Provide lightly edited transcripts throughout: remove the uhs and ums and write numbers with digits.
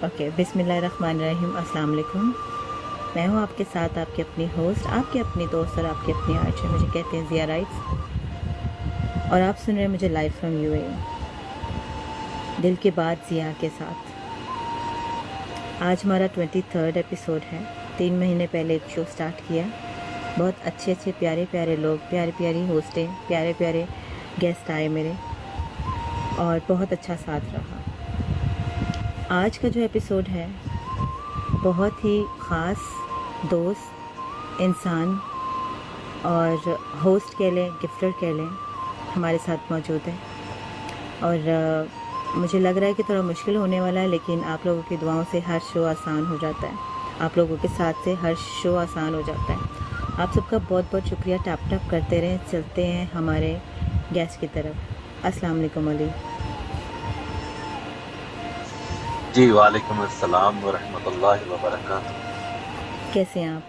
Okay, बिस्मिल्लाहिर्रहमानिर्रहीम, अस्सलाम वालेकुम। मैं हूँ आपके साथ आपकी अपनी होस्ट, आपकी अपनी दोस्त और आपकी अपनी आर्चर। मुझे कहते हैं ज़िया राइट्स और आप सुन रहे हैं मुझे लाइव फ्रॉम यूएई, दिल की बात ज़िया के साथ। आज हमारा 23rd एपिसोड है। 3 महीने पहले एक शो स्टार्ट किया। बहुत अच्छे प्यारे प्यारे लोग, प्यारी प्यारी होस्टें, प्यारे प्यारे गेस्ट आए मेरे और बहुत अच्छा साथ रहा। आज का जो एपिसोड है बहुत ही ख़ास दोस्त, इंसान और होस्ट कह लें, गिफ्टर कह लें, हमारे साथ मौजूद है। और मुझे लग रहा है कि थोड़ा मुश्किल होने वाला है, लेकिन आप लोगों की दुआओं से हर शो आसान हो जाता है। आप लोगों के साथ से हर शो आसान हो जाता है। आप सबका बहुत बहुत शुक्रिया। टैप करते रहें। चलते हैं हमारे गेस्ट की तरफ। अस्सलाम वालेकुम अली जी। वालेकुम अस्सलाम व रहमतुल्लाहि व बरकातुहू। कैसे हैं आप?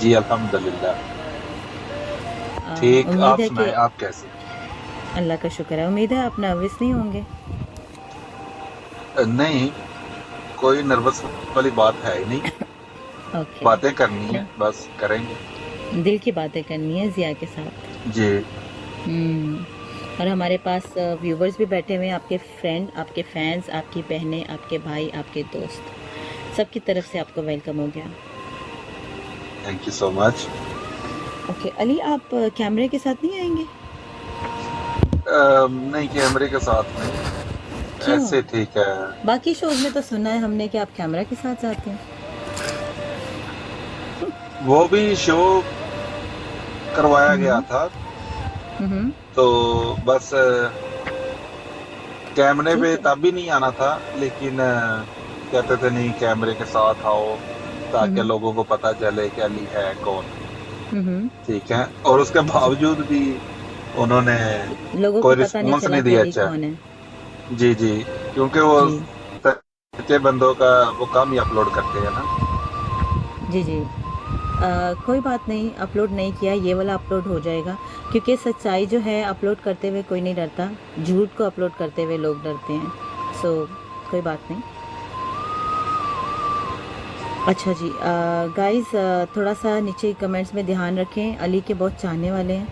जी अल्हम्दुलिल्लाह ठीक। उम्मीद आप है कि सुनाएं, आप कैसे? अल्लाह का शुक्र है। उम्मीद है आप नर्वस नहीं होंगे। नहीं, कोई नर्वस वाली बात है ही नहीं। ओके, बातें करनी है, बस करेंगे। दिल की बातें करनी है ज़िया के साथ। जी और हमारे पास व्यूवर्स भी बैठे हुए हैं, आपके फ्रेंड, आपके फैंस, आपकी बहनें, आपके भाई, आपके दोस्त, सबकी तरफ से आपको वेलकम हो गया। Thank you so much. Okay Ali, आप कैमरे के साथ नहीं आएंगे? नहीं, कैमरे के साथ नहीं, क्यों? ऐसे ठीक है। बाकी शोज में तो सुना है हमने कि आप कैमरा के साथ जाते हैं। वो भी शो करवाया गया था, तो बस कैमरे ठीक पे है। तब भी नहीं आना था, लेकिन कहते थे नहीं, कैमरे के साथ आओ ताकि लोगों को पता चले कि अली है कौन। ठीक है। और उसके बावजूद भी उन्होंने लोगों को कोई पता नहीं रिस्पॉन्स चला नहीं कि दिया। अली अच्छा, कौन है। जी जी, क्योंकि वो जी सच्चे बंदों का वो कम ही अपलोड करते हैं ना। जी। कोई बात नहीं, अपलोड नहीं किया, ये वाला अपलोड हो जाएगा, क्योंकि सच्चाई जो है अपलोड करते हुए कोई नहीं डरता, झूठ को अपलोड करते हुए लोग डरते हैं। सो कोई बात नहीं। अच्छा जी, गाइस थोड़ा सा नीचे कमेंट्स में ध्यान रखें। अली के बहुत चाहने वाले हैं,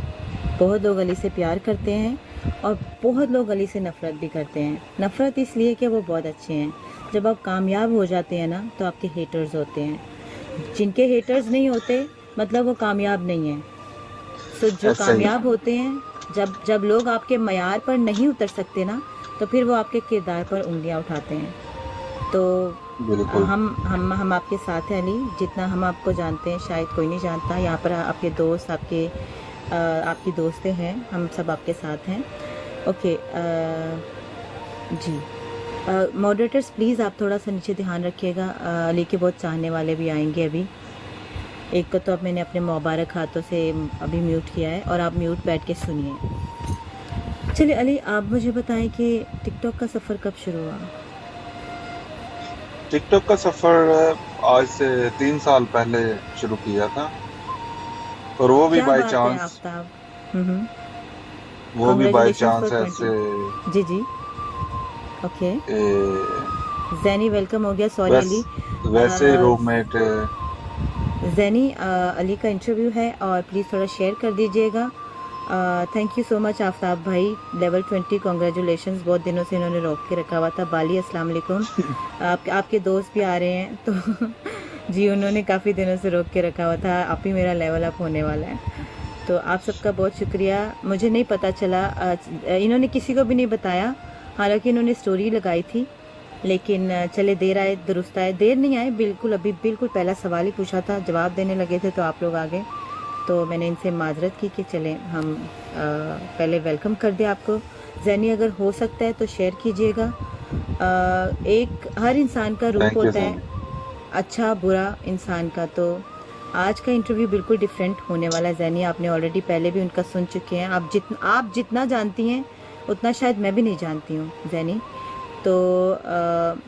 बहुत लोग अली से प्यार करते हैं और बहुत लोग अली से नफ़रत भी करते हैं। नफ़रत इसलिए कि वो बहुत अच्छे हैं। जब आप कामयाब हो जाते हैं ना, तो आपके हेटर्स होते हैं। जिनके हेटर्स नहीं होते मतलब वो कामयाब नहीं है। सो जो सही। कामयाब होते हैं, जब लोग आपके मयार पर नहीं उतर सकते ना, तो फिर वो आपके किरदार पर उंगलियां उठाते हैं। तो बिल्कुल। हम आपके साथ हैं अली। जितना हम आपको जानते हैं शायद कोई नहीं जानता। यहाँ पर आपके दोस्त, आपकी दोस्तें हैं, हम सब आपके साथ हैं। Okay ji. मॉडरेटर्स प्लीज़ आप थोड़ा सा नीचे ध्यान रखिएगा। अली के बहुत चाहने वाले भी आएंगे अभी। एक को तो अब मैंने अपने मुबारक हाथों से अभी म्यूट किया है और आप म्यूट बैठ के सुनिए। चलिए अली, आप मुझे बताएं कि टिकटॉक का सफ़र कब शुरू हुआ? टिकटॉक का सफर आज से 3 साल पहले शुरू किया था, और वो भी क्या बाय बात है चांस। आफ्ताब। वो भी बाय कांग्रेचुलेशंस चांस फॉर ऐसे 20। जी ओके। ए, जैनी वेलकम हो गया। सॉरी अली, वैसे रूममेट। जैनी अली का इंटरव्यू है और प्लीज़ थोड़ा शेयर कर दीजिएगा। Thank you so much Aftab भाई, लेवल 20 कॉन्ग्रेचुलेशंस। बहुत दिनों से इन्होंने रोक के रखा हुआ था। बाली अस्सलाम वालेकुम। आपके दोस्त भी आ रहे हैं तो जी, उन्होंने काफ़ी दिनों से रोक के रखा हुआ था। आप ही मेरा लेवल अप होने वाला है, तो आप सबका बहुत शुक्रिया। मुझे नहीं पता चला, इन्होंने किसी को भी नहीं बताया, हालांकि इन्होंने स्टोरी लगाई थी, लेकिन चले देर आए दुरुस्त आए। देर नहीं आए बिल्कुल, अभी बिल्कुल पहला सवाल ही पूछा था, जवाब देने लगे थे तो आप लोग आ गए। तो मैंने इनसे माजरत की कि चले हम पहले वेलकम कर दें आपको। जैनी अगर हो सकता है तो शेयर कीजिएगा। एक हर इंसान का रूप थैंक यू होता सो है, मच। अच्छा बुरा इंसान का। तो आज का इंटरव्यू बिल्कुल डिफरेंट होने वाला है। जैनी, आपने ऑलरेडी पहले भी उनका सुन चुके हैं। आप जितना जानती हैं उतना शायद मैं भी नहीं जानती हूँ जैनी। तो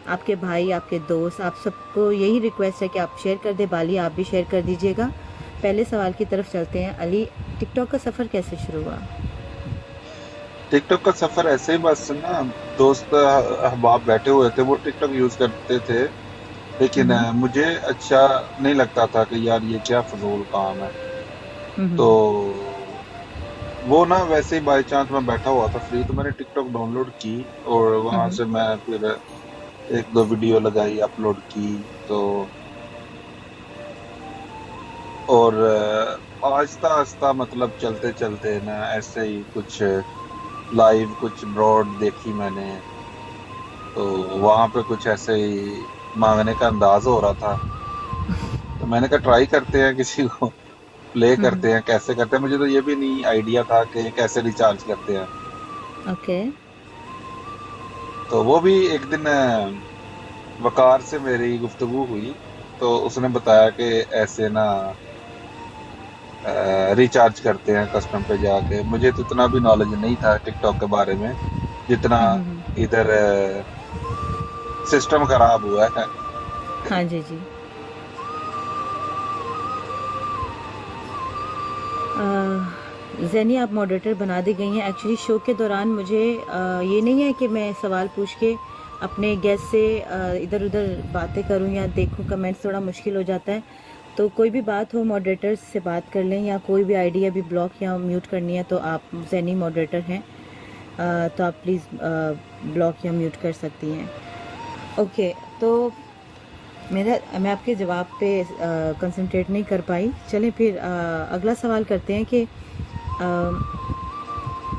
आपके भाई, आपके दोस्त, आप सबको यही रिक्वेस्ट है कि आप शेयर कर दें। बाली, आप भी शेयर कर दीजिएगा। पहले सवाल की तरफ चलते हैं। अली, टिकटॉक का सफ़र कैसे शुरू हुआ? टिकटॉक का सफर ऐसे ही बस ना, दोस्त अहबाब बैठे हुए थे, वो टिकटॉक यूज करते थे, लेकिन हम्म मुझे अच्छा नहीं लगता था कि यार ये क्या फजूल काम है। तो हम्म वो ना वैसे ही बाई चांस मैं बैठा हुआ था फ्री, तो मैंने टिकटॉक डाउनलोड की और वहां हम्म से मैं फिर एक दो वीडियो लगाई, अपलोड की। तो और आहिस्ता आहिस्ता मतलब चलते चलते ना ऐसे ही कुछ लाइव कुछ ब्रॉड देखी मैंने। तो वहां पे कुछ ऐसे ही मांगने का अंदाज हो रहा था, तो मैंने कहा ट्राई करते हैं, किसी को प्ले हम्म करते हैं, कैसे करते हैं। मुझे तो ये भी नहीं आइडिया था कि कैसे रिचार्ज करते हैं। ओके तो वो भी एक दिन वकार से मेरी गुफ्तगू हुई, तो उसने बताया कि ऐसे ना रिचार्ज करते हैं कस्टम पे जाके। मुझे तो इतना भी नॉलेज नहीं था टिकटॉक के बारे में जितना हम्म। इधर सिस्टम खराब हुआ है। हाँ जी जी। जैनी आप मॉडरेटर बना दी गई हैं। एक्चुअली शो के दौरान मुझे ये नहीं है कि मैं सवाल पूछ के अपने गेस्ट से इधर उधर बातें करूं या देखूं कमेंट्स, थोड़ा मुश्किल हो जाता है। तो कोई भी बात हो मॉडरेटर्स से बात कर लें, या कोई भी आइडिया भी ब्लॉक या म्यूट करनी है तो आप जैनी मॉडरेटर हैं, तो आप प्लीज़ ब्लॉक या म्यूट कर सकती हैं। ओके, तो मैं आपके जवाब पे कंसंट्रेट नहीं कर पाई। चलें फिर अगला सवाल करते हैं कि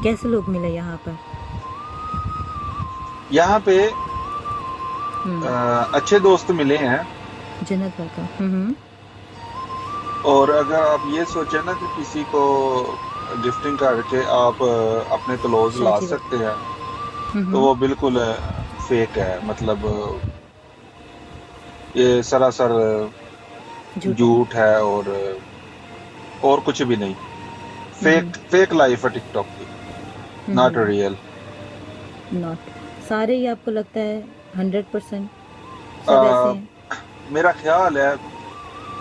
कैसे लोग मिले यहाँ पर। यहाँ पे हम्म अच्छे दोस्त मिले हैं। जन्नत भर का। और अगर आप ये सोचे ना कि किसी को गिफ्टिंग करके आप अपने क्लोज ला शादी सकते वक्त। हैं, तो वो बिल्कुल फेक है। मतलब ये सरासर झूठ है। झूठ है, और कुछ भी नहीं। फेक फेक लाइफ है टिकटॉक की, नॉट रियल। नॉट सारे ही आपको लगता है 100% सब ऐसे हैं? मेरा ख्याल है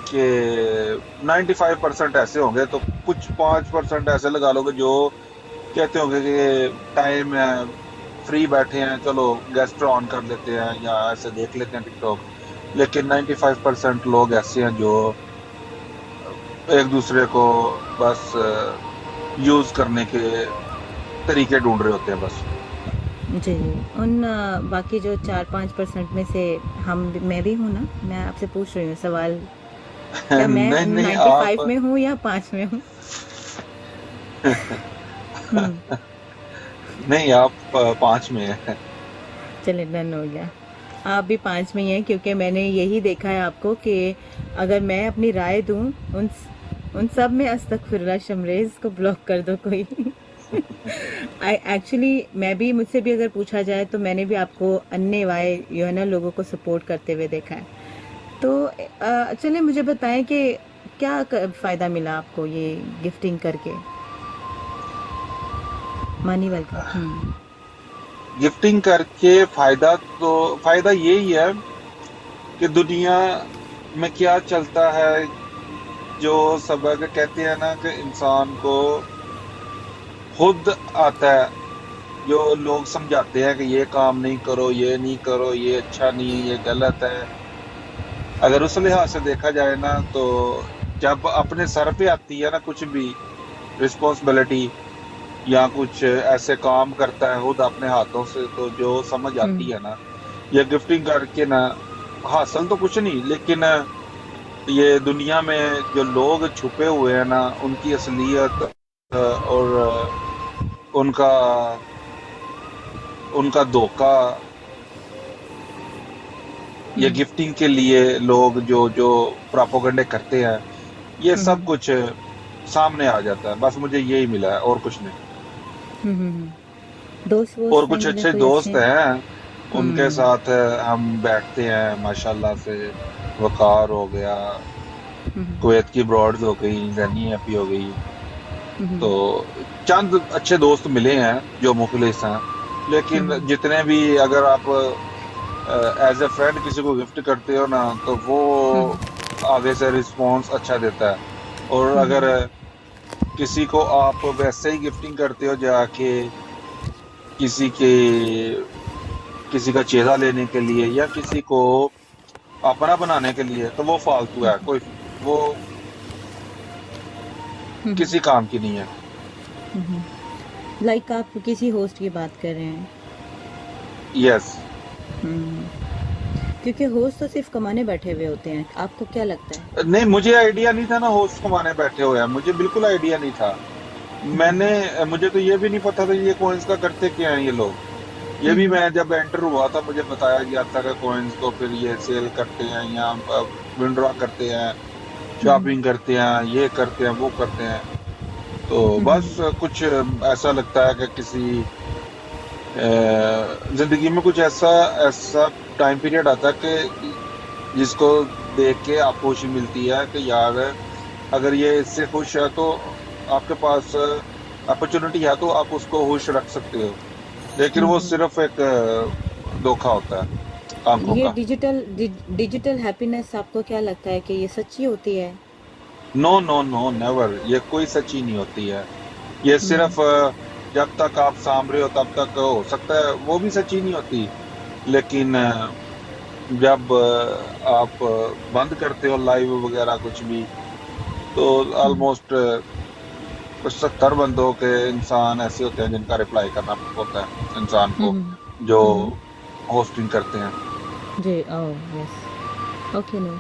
कि 95% ऐसे होंगे, तो कुछ 5% ऐसे लगा लोगे जो कहते होंगे कि टाइम है, फ्री बैठे हैं, चलो गेस्ट ऑन कर लेते हैं या ऐसे देख लेते हैं टिकटॉक। लेकिन 95% लोग ऐसे हैं जो एक दूसरे को बस यूज करने के तरीके ढूंढ रहे होते हैं बस। जी जी। उन बाकी जो 4-5% में से मैं भी हूँ ना, मैं आपसे पूछ रही हूँ सवाल, क्या मैं नहीं उन नहीं 95 आप में हूँ या 5 में हूँ? हम्म नहीं, आप 5 में हैं। चलिए डन हो गया। आप भी 5 में ही हैं, क्योंकि मैंने यही देखा है आपको कि अगर मैं अपनी राय दूं, उन उन सब में अस्तगफिरुल्लाह शमरेज को ब्लॉक कर दो कोई। एक्चुअली मैं भी, मुझसे भी अगर पूछा जाए तो मैंने भी आपको अन्य वाय जो है ना लोगों को सपोर्ट करते हुए देखा है। तो चलिए मुझे बताएं कि क्या फ़ायदा मिला आपको ये गिफ्टिंग करके, मनी वेलकम। गिफ्टिंग करके फायदा यही है कि दुनिया में क्या चलता है, जो सबक कहते हैं ना कि इंसान को खुद आता है। जो लोग समझाते हैं कि ये काम नहीं करो, ये नहीं करो, ये अच्छा नहीं है, ये गलत है। अगर उस लिहाज से देखा जाए ना, तो जब अपने सर पे आती है ना कुछ भी रिस्पॉन्सिबिलिटी, या कुछ ऐसे काम करता है खुद अपने हाथों से, तो जो समझ आती है ना, ये गिफ्टिंग करके ना, हासिल तो कुछ नहीं, लेकिन ये दुनिया में जो लोग छुपे हुए हैं ना, उनकी असलियत और उनका उनका धोखा, ये गिफ्टिंग के लिए लोग जो जो प्रोपेगेंडे करते हैं, ये सब कुछ सामने आ जाता है। बस मुझे यही मिला है और कुछ नहीं। दोस्त और वोस्त हैं कुछ मिले अच्छे कोई दोस्त अच्छे? हैं, उनके साथ हम बैठते हैं माशाल्लाह से। वकार हो गया, कुवैत की ब्रॉड्स हो गई, जैनी हैप्पी हो गई। तो चंद अच्छे दोस्त मिले हैं जो मुखलिस हैं। लेकिन जितने भी, अगर आप एज ए फ्रेंड किसी को गिफ्ट करते हो ना, तो वो आगे से रिस्पॉन्स अच्छा देता है। और अगर किसी को आप वैसे ही गिफ्टिंग करते हो जाके, किसी के किसी का चेहरा लेने के लिए या किसी को अपना बनाने के लिए, तो वो फालतू है, कोई वो किसी काम की नहीं है। लाइक आप किसी होस्ट की बात कर रहे हैं? यस। क्योंकि होस्ट तो सिर्फ कमाने बैठे हुए होते हैं, आपको क्या लगता है? नहीं, मुझे आइडिया नहीं था ना होस्ट कमाने बैठे हुए हैं, मुझे बिल्कुल आइडिया नहीं था। मुझे तो ये भी नहीं पता था ये कॉइन्स का करते क्या हैं ये लोग। ये भी मैं जब एंटर हुआ था मुझे बताया गया था कि कॉइन्स को फिर ये सेल करते हैं या विंड्रॉ करते हैं, शॉपिंग करते हैं, ये करते हैं, वो करते हैं। तो बस कुछ ऐसा लगता है कि किसी जिंदगी में कुछ ऐसा टाइम पीरियड आता है कि जिसको देख के आपको खुशी मिलती है कि यार अगर ये इससे खुश है तो आपके पास अपॉर्चुनिटी है तो आप उसको खुश रख सकते हो, लेकिन वो सिर्फ एक धोखा होता है आंखों ये का। डिजिटल हैप्पीनेस आपको क्या लगता है कि ये सच्ची होती है? नो नो नो, नेवर, ये कोई सच्ची नहीं होती है। ये सिर्फ जब तक आप सामने रहे हो तब तक हो सकता है, वो भी सच्ची नहीं होती। लेकिन जब आप बंद करते हो लाइव वगैरह कुछ भी, तो ऑलमोस्ट 70 बंदों के इंसान ऐसे होते हैं जिनका रिप्लाई करना होता है इंसान को, जो होस्टिंग करते हैं। जी, ओह यस, ओके, नो।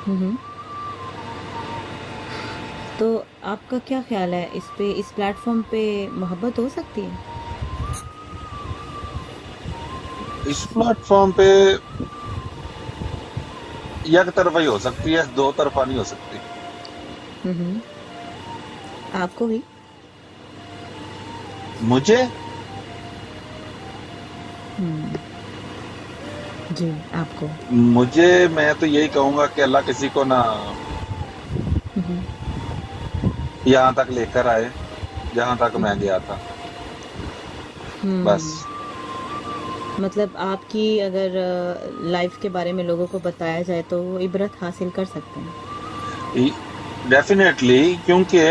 तो आपका क्या ख्याल है इस प्लेटफॉर्म पे मोहब्बत हो सकती है? इस प्लेटफॉर्म पे एक तरफा ही हो सकती है, दो तरफा नहीं हो सकती। आपको भी? मुझे जी, आपको? मैं तो यही कहूंगा कि अल्लाह किसी को ना यहाँ तक लेकर आए जहाँ तक मैं गया था, बस। मतलब आपकी अगर लाइफ के बारे में लोगों को बताया जाए तो वो इबरत हासिल कर सकते हैं। डेफिनेटली, क्योंकि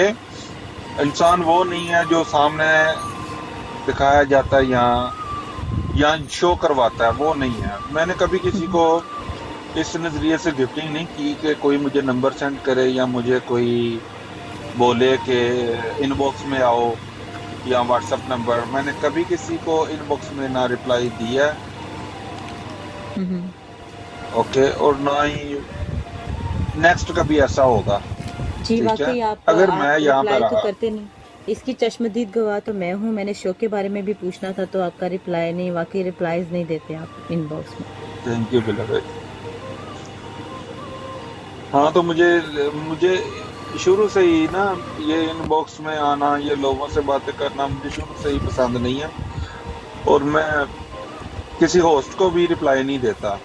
इंसान वो नहीं है जो सामने दिखाया जाता है या शो करवाता है, वो नहीं है। मैंने कभी किसी को इस नजरिए से गिफ्टिंग नहीं की कि कोई मुझे नंबर सेंड करे या मुझे कोई बोले कि इनबॉक्स में आओ या व्हाट्सएप नंबर, मैंने कभी किसी को इनबॉक्स में ना रिप्लाई दिया, ओके, और ना ही नेक्स्ट कभी ऐसा होगा। जी, वाकई आप अगर मैं यहाँ पे रिप्लाई तो करते नहीं। इसकी चश्मदीद गवाह तो मैं हूँ। मैंने शो के बारे में भी पूछना था तो आपका रिप्लाई नहीं, वाकई रिप्लाईज नहीं देते आप इनबॉक्स में। थैंक यू बिलकुल। हाँ, तो मुझे शुरू से ही ना ये इनबॉक्स में आना, ये लोगों से बातें करना मुझे शुरू से ही पसंद नहीं है, और मैं किसी होस्ट को भी रिप्लाई नहीं देता।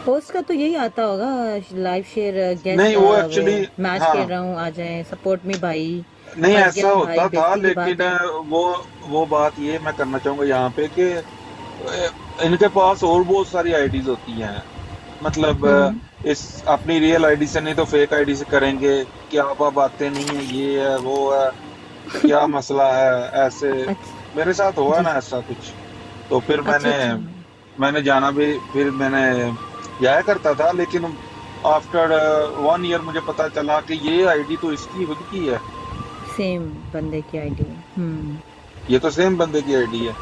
होस्ट का तो यही आता होगा, लाइव शेयर, गेस्ट नहीं, वो एक्चुअली मैच खेल रहा हूँ, आ जाए, सपोर्ट मी भाई। नहीं, ऐसा होता था, लेकिन वो बात ये मैं करना चाहूंगा यहाँ पे कि इनके पास और बहुत सारी आईडीज होती हैं, मतलब इस अपनी रियल आईडी से नहीं तो फेक आईडी से करेंगे, क्या आप बातें नहीं है, ये है वो है, क्या मसला है, ऐसे। मेरे साथ हुआ ना ऐसा कुछ, तो फिर मैंने जाना भी, फिर मैंने जाया करता था, लेकिन आफ्टर 1 ईयर मुझे पता चला कि ये आईडी तो इसकी खुद की है, सेम बंदे की आईडी है। ये तो सेम बंदे की आईडी है।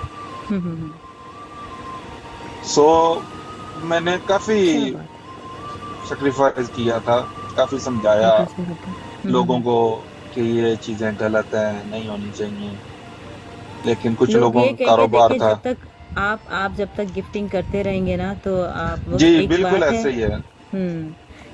सो मैंने काफी सैक्रिफाइस किया था, काफी समझाया लोगों को कि ये चीजें गलत है, नहीं होनी चाहिए, लेकिन कुछ लोगों का कारोबार था। आप जब तक गिफ्टिंग करते रहेंगे ना तो आप वो जी बिल्कुल ऐसे ही है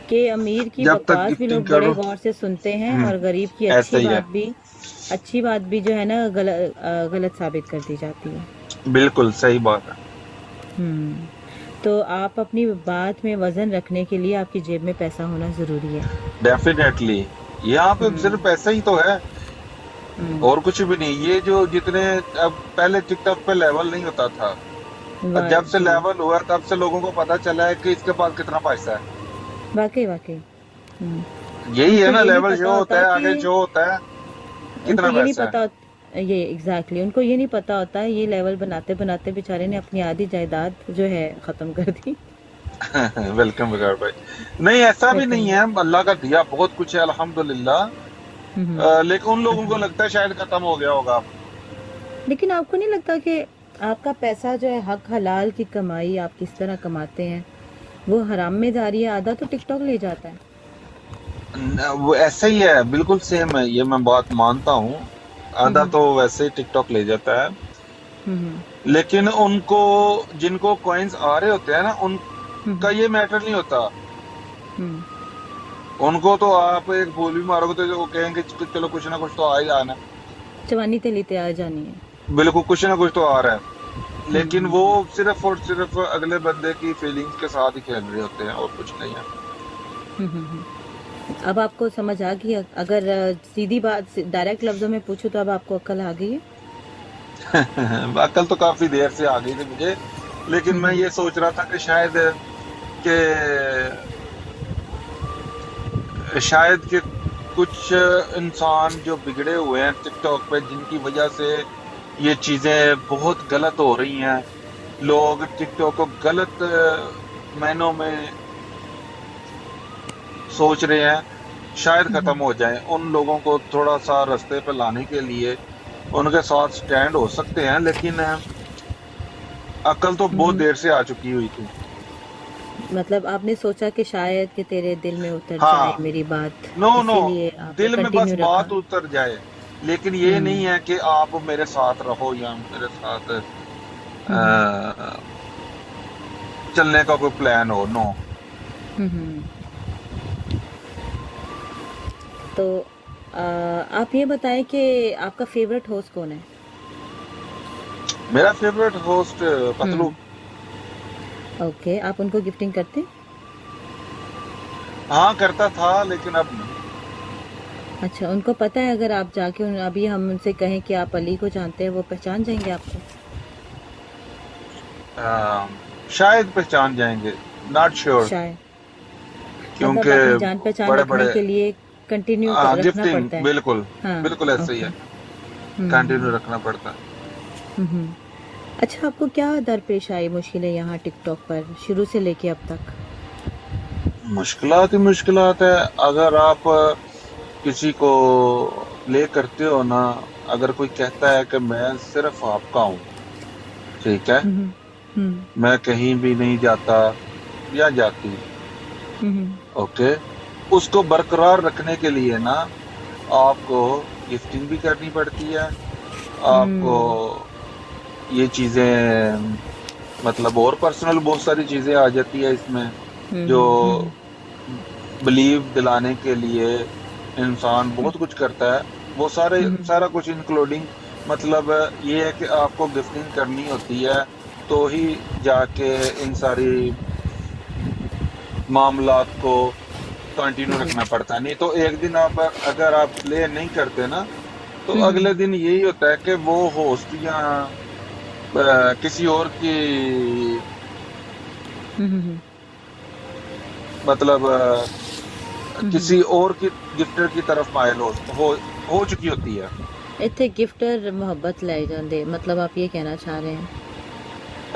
कि अमीर की बकवास भी लोग बड़े गौर से सुनते हैं और गरीब की अच्छी बात भी जो है ना गलत साबित कर दी जाती है। बिल्कुल सही बात है। तो आप अपनी बात में वजन रखने के लिए आपकी जेब में पैसा होना जरूरी है। डेफिनेटली, यहाँ पे सिर्फ पैसा ही तो है और कुछ भी नहीं। ये जो जितने अब पहले टिकटॉक पे लेवल नहीं होता था, जब से लेवल हुआ तब से लोगों को पता चला है कि इसके पास कितना पैसा है। वाकई यही है ना, लेवल जो होता है आगे जो होता है कितना पैसा है। ये एग्जैक्टली उनको ये नहीं पता होता है, ये लेवल बनाते बनाते बेचारे ने अपनी आधी जायदाद जो है ख़त्म कर दी। वेलकम विकार भाई। नहीं, ऐसा भी नहीं वेलकम। है, अल्लाह का दिया बहुत कुछ है अल्हम्दुलिल्लाह। हम्म। लेकिन उन लोगों को लगता है शायद खत्म हो गया होगा अब। लेकिन आपको नहीं लगता कि आपका पैसा जो है हक हलाल की कमाई आप किस तरह कमाते हैं, वो हराम में जा रही है, आधा तो टिकटॉक ले जाता है। वो ऐसा ही है, बिल्कुल सेम है, ये मैं बात मानता हूँ। आधा हम्म। तो वैसे ही टिकटॉक ले जाता है। हम्म। लेकिन उनको, जिनको कॉइन्स आ रहे होते हैं ना, उनका हम्म। ये मैटर नहीं होता। हम्म। उनको तो आप एक फूल भी मारोगे तो वो कहेंगे चलो कुछ ना कुछ तो आ ही आना जवानी तेली तैयार जानी है। है, बिल्कुल कुछ ना कुछ तो आ रहा है। लेकिन वो हम्म। सिर्फ और सिर्फ अगले बंदे की फीलिंग्स के साथ ही खेल रहे होते हैं और कुछ नहीं अब आपको समझ आ गई, अगर सीधी बात डायरेक्ट लफ्जों में पूछूं तो अब आपको अक्ल आ गई है। है। अकल तो काफी देर से आ गई थी मुझे, लेकिन मैं हम्म। ये सोच रहा था कि कि शायद कि कुछ इंसान जो बिगड़े हुए हैं टिकटॉक पे, जिनकी वजह से ये चीजें बहुत गलत हो रही हैं, लोग टिकटॉक को गलत मायनों में सोच रहे हैं, शायद खत्म हम्म। हो जाए। उन लोगों को थोड़ा सा रास्ते पे लाने के लिए उनके साथ स्टैंड हो सकते हैं, लेकिन अकल तो बहुत हम्म। देर से आ चुकी हुई थी। मतलब आपने सोचा कि शायद कि तेरे दिल में उतर जाए हाँ, मेरी बात, नो नो, इसीलिए आपने दिल में बस कंटिन्यू रखा। बात उतर जाए, लेकिन ये नहीं हम्म। है कि आप मेरे साथ रहो या मेरे साथ हम्म। अ, चलने का कोई प्लान हो। नो। हम्म। तो आप ये बताएं कि आपका फेवरेट होस्ट कौन है। मेरा फेवरेट होस्ट पतलू। हम्म। ओके, आप उनको गिफ्टिंग करते हैं। हाँ, करता था लेकिन अब नहीं। अच्छा, उनको पता है अगर आप जाके अभी हम उनसे कहें कि आप अली को जानते हैं, वो पहचान जाएंगे आपको। अ, शायद पहचान जाएंगे, नॉट श्योर, शायद। मतलब क्योंकि अपनी जान पहचान बड़े रखने बड़े के लिए कंटिन्यू रखना गिफ्टिंग, पड़ता है। बिल्कुल हाँ। बिल्कुल ऐसे ही ओके। है, हम्म। कंटिन्यू रखना पड़ता है। हम्म। अच्छा, आपको क्या दरपेश आई मुश्किलें यहाँ टिकटॉक पर शुरू से लेके अब तक। मुश्किलात ही मुश्किलात है। अगर आप किसी को प्ले करते हो ना, अगर कोई कहता है कि मैं सिर्फ आपका हूँ, ठीक है, हम्म। हम्म। मैं कहीं भी नहीं जाता या जाती, हम्म। ओके, उसको बरकरार रखने के लिए ना आपको गिफ्टिंग भी करनी पड़ती है। आपको हम्म। ये चीजें, मतलब और पर्सनल बहुत सारी चीजें आ जाती है इसमें, जो हम्म। हम्म। बिलीव दिलाने के लिए इंसान हम्म। बहुत कुछ करता है। वो हम्म। सारा कुछ इंक्लूडिंग, मतलब ये है कि आपको गिफ्टिंग करनी होती है, तो ही जाके इन सारी मामलात को कंटिन्यू जी। रखना पड़ता है। नहीं तो एक दिन आप, अगर आप प्ले नहीं करते ना, तो हम्म। अगले दिन यही होता है कि वो होस्ट या किसी और की, हम्म। मतलब हम्म। किसी और की गिफ्टर की तरफ माइल हो चुकी होती है। इत्थे गिफ्टर मोहब्बत लाई जाते, मतलब आप ये कहना चाह रहे हैं।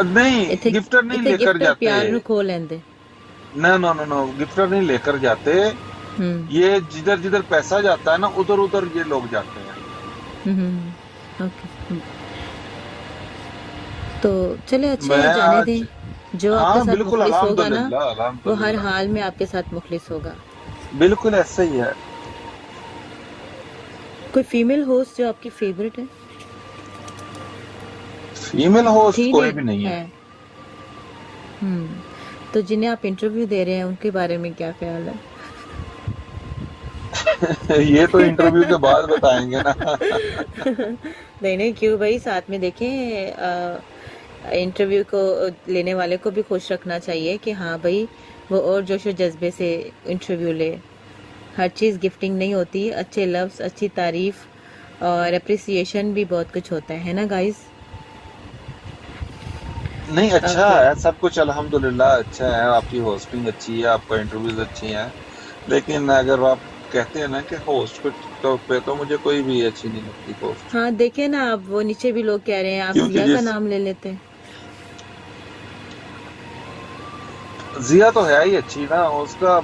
नहीं, इत्थे गिफ्टर नहीं इत्थे लेकर गिफ्टर जाते। प्यार नु खो लेंदे। नो नो नो नो, गिफ्टर नहीं लेकर जाते। हम्म। ये जिधर जिधर पैसा जाता है ना, उधर उधर ये लोग जाते हैं। ओके। तो चले, अच्छा मैं है, जाने आज, दें। जो आपके हाँ साथ बिल्कुल, मुखलिस होगा ना, अल्हम्दुलिल्लाह वो हर अल्हम्दुलिल्लाह, हाल में आपके साथ मुखलिस होगा। बिल्कुल ऐसा ही है। कोई फीमेल होस्ट जो आपकी फेवरेट है। फीमेल होस्ट थी कोई नहीं भी नहीं है। है। तो जिन्हें आप इंटरव्यू दे रहे हैं उनके बारे में क्या ख्याल है। ये तो इंटरव्यू के बाद बताएंगे ना। नहीं नहीं, क्यों भाई, साथ में देखें। इंटरव्यू को लेने वाले को भी खुश रखना चाहिए कि हाँ भाई, वो और जोश और जज्बे से इंटरव्यू ले। हर चीज़ गिफ्टिंग नहीं होती, अच्छे लफ्ज़, अच्छी तारीफ और अप्रिसिएशन भी बहुत कुछ होता है ना गाइस। नहीं, अच्छा ओके। है सब कुछ, अल्हम्दुलिल्लाह अच्छा है। आपकी होस्टिंग अच्छी है, आपका इंटरव्यूज अच्छी हैं, लेकिन अगर आप कहते हैं ना कि होस्ट पे टिकटॉक पे तो मुझे कोई भी अच्छी नहीं लगती होस्ट, हाँ देखे ना, आप वो नीचे भी लोग कह रहे हैं आप क्योंकि जिया का जिस नाम ले लेते हैं। जिया तो है ही अच्छी ना, उसका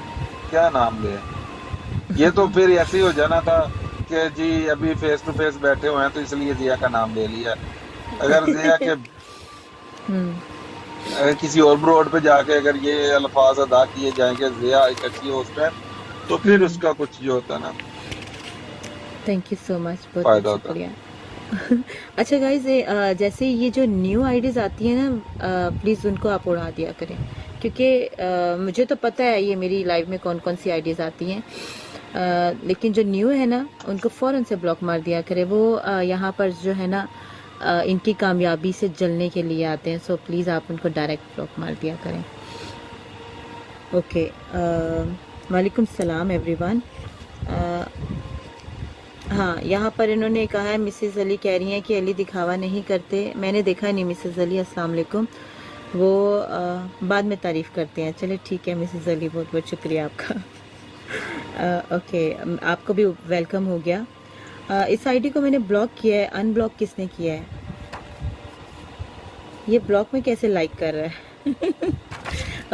क्या नाम ले। ये तो फिर ऐसे ही हो जाना था कि जी अभी फेस टू फेस बैठे हुए हैं तो इसलिए जिया का नाम ले लिया। अगर जिया के हम्म अगर किसी और ब्रोड पे जाके अगर ये अल्फाज अदा किए जाएंगे जिया एक अच्छी होस्ट है, तो फिर हम्म उसका कुछ जो होता है ना थैंक यू सो मच, बहुत बहुत फायदा होता है। शुक्रिया। अच्छा गाइज, जैसे ये जो न्यू आईडीज आती है ना, प्लीज़ उनको आप उड़ा दिया करें, क्योंकि मुझे तो पता है ये मेरी लाइफ में कौन कौन सी आईडीज आती हैं, लेकिन जो न्यू है ना उनको फ़ौरन से ब्लॉक मार दिया करें। वो यहाँ पर जो है ना इनकी कामयाबी से जलने के लिए आते हैं, सो प्लीज़ आप उनको डायरेक्ट ब्लॉक मार दिया करें। ओके, वालेकुम सलाम एवरीवन। हाँ, यहाँ पर इन्होंने कहा है, मिसेस अली कह रही हैं कि अली दिखावा नहीं करते। मैंने देखा नहीं मिसेस अली, अस्सलाम वालेकुम। वो बाद में तारीफ़ करते हैं। चले ठीक है मिसेस अली, बहुत बहुत शुक्रिया आपका। ओके, आपको भी वेलकम हो गया। इस आईडी को मैंने ब्लॉक किया है। अनब्लॉक किसने किया है? ये ब्लॉक में कैसे लाइक कर रहा है?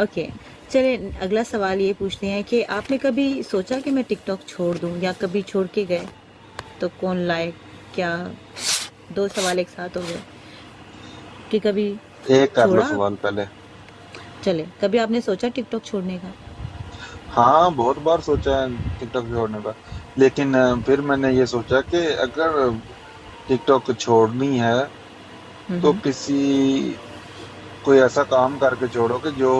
ओके, चले अगला सवाल ये पूछते हैं कि आपने कभी सोचा कि मैं टिकटॉक छोड़ दूं, या कभी छोड़ के गए तो कौन लाए? क्या दो सवाल एक साथ हो गए कि कभी एक कर लो छोड़ा? सवाल पहले। चले, कभी आपने सोचा टिकटॉक छोड़ने का? हाँ बहुत बार सोचा है टिकटॉक छोड़ने का, लेकिन फिर मैंने ये सोचा कि अगर टिकटॉक छोड़नी है तो हम्म किसी कोई ऐसा काम करके छोड़ो कि जो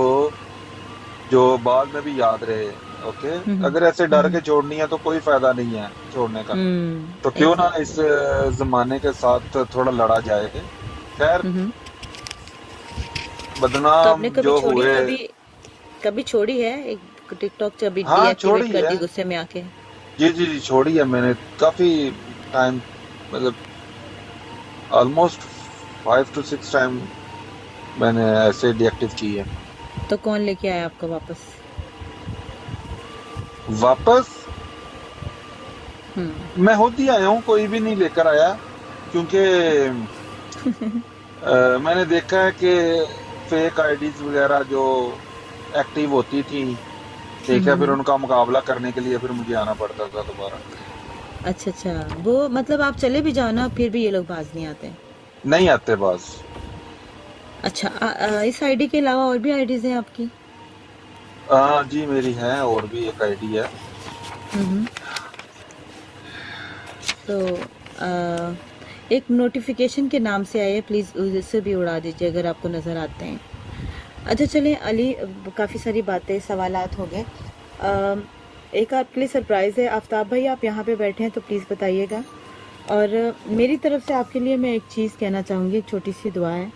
जो बाद में भी याद रहे। ओके, हम्म अगर ऐसे डर हम्म के छोड़नी है तो कोई फायदा नहीं है छोड़ने का। तो क्यों ना एग्जैक्टली। इस जमाने के साथ थोड़ा लड़ा जाए। खैर, हम्म तो बदनाम आपने कभी जो छोड़ी, हुए, कभी कभी छोड़ी है एक टिकटॉक, कभी हाँ डीएक्टिवेट छोड़ी कर है। दी गुस्से में आके? जी जी जी छोड़ी है मैंने काफी टाइम, मतलब ऑलमोस्ट 5 to 6 टाइम मैंने ऐसे डीएक्टिव की है। तो कौन लेके आया आपको वापस? वापस हम्म मैं खुद ही आया हूँ, कोई भी नहीं लेकर आया, क्योंकि मैंने देखा है कि फेक आईडीज वगैरह जो एक्टिव होती थी, ठीक है, फिर हम्म। उनका मुकाबला करने के लिए फिर मुझे आना पड़ता था दोबारा। अच्छा अच्छा, वो मतलब आप चले भी जाओ ना फिर भी ये लोग बाज नहीं आते? नहीं आते बाज। अच्छा, इस आईडी के अलावा और भी आईडीज हैं आपकी? हाँ जी मेरी है और भी एक आईडी है। हम्म तो आ, एक नोटिफिकेशन के नाम से आए, प्लीज़ उसे भी उड़ा दीजिए अगर आपको नज़र आते हैं। अच्छा चलें अली, काफ़ी सारी बातें सवालात हो गए। एक आपके लिए सरप्राइज़ है। आफ्ताब भाई आप यहाँ पे बैठे हैं तो प्लीज़ बताइएगा। और मेरी तरफ से आपके लिए मैं एक चीज़ कहना चाहूँगी, एक छोटी सी दुआ है,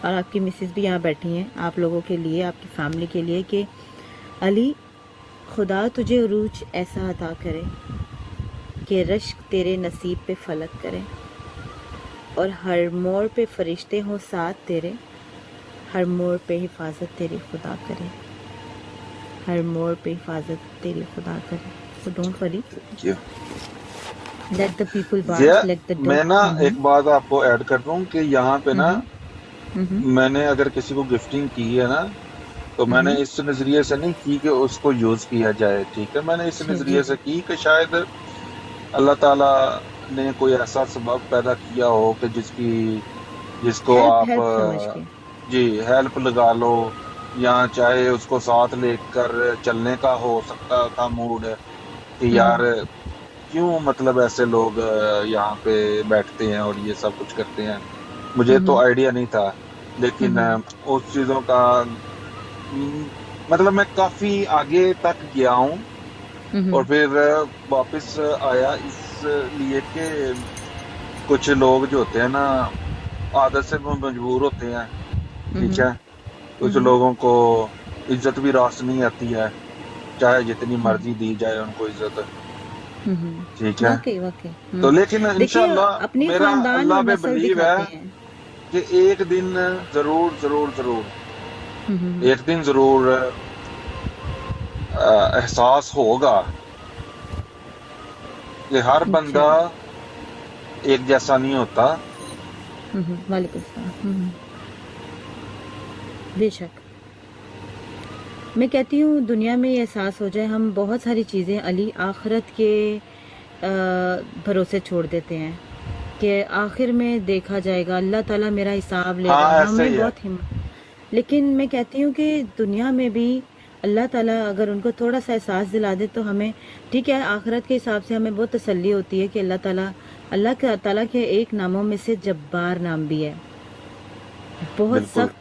और आपकी मिसेस भी यहाँ बैठी हैं, आप लोगों के लिए, आपकी फैमिली के लिए, कि अली खुदा तुझे उरूज ऐसा अता करे कि रश्क तेरे नसीब पे फलक करे, और हर मोड़ पे फरिश्ते हों साथ तेरे, हर मोड़ पे हिफाजत तेरी खुदा करे, हर मोड़ पे हिफाजत तेरी खुदा करे। So don't worry, let the people ये watch, let the मैं ना एक बात आपको ऐड कर रहा हूँ कि यहाँ पे ना मैंने अगर किसी को गिफ्टिंग की है ना, तो मैंने इस नजरिए से नहीं की कि उसको यूज किया जाए, ठीक है, मैंने इस नजरिए से की कि शायद अल्लाह ताला ने कोई ऐसा सबब पैदा किया हो कि जिसको आप जी हेल्प लगा लो, या चाहे उसको साथ लेकर चलने का हो सकता था मूड कि यार क्यों मतलब ऐसे लोग यहाँ पे बैठते हैं और ये सब कुछ करते हैं। मुझे तो आइडिया नहीं था, लेकिन उस चीज़ों का मतलब मैं काफ़ी आगे तक गया हूँ और फिर वापस आया इसलिए कि कुछ लोग जो होते हैं ना आदत से मजबूर होते हैं, ठीक है, कुछ लोगों को इज्जत भी रास नहीं आती है, चाहे जितनी मर्जी दी जाए उनको इज्जत, ठीक है। तो लेकिन इंशाल्लाह मेरा अल्लाह पे बिलीव है कि एक दिन जरूर जरूर जरूर एक दिन जरूर एहसास होगा कि हर अच्छा। बंदा एक जैसा नहीं होता। वालेकुम सलाम। बेशक। मैं कहती हूँ दुनिया में ये एहसास हो जाए, हम बहुत सारी चीज़ें अली आखिरत के भरोसे छोड़ देते हैं कि आखिर में देखा जाएगा, अल्लाह ताला मेरा हिसाब लेगा, हाँ ऐसे हमें ही है। बहुत हिम्मत। लेकिन मैं कहती हूँ कि दुनिया में भी अल्लाह ताला अगर उनको थोड़ा सा एहसास दिला दे तो हमें ठीक है, आखिरत के हिसाब से हमें बहुत तसल्ली होती है कि अल्लाह ताला के एक नामों में से जब्बार नाम भी है, बहुत बिल्कुल। सख्त,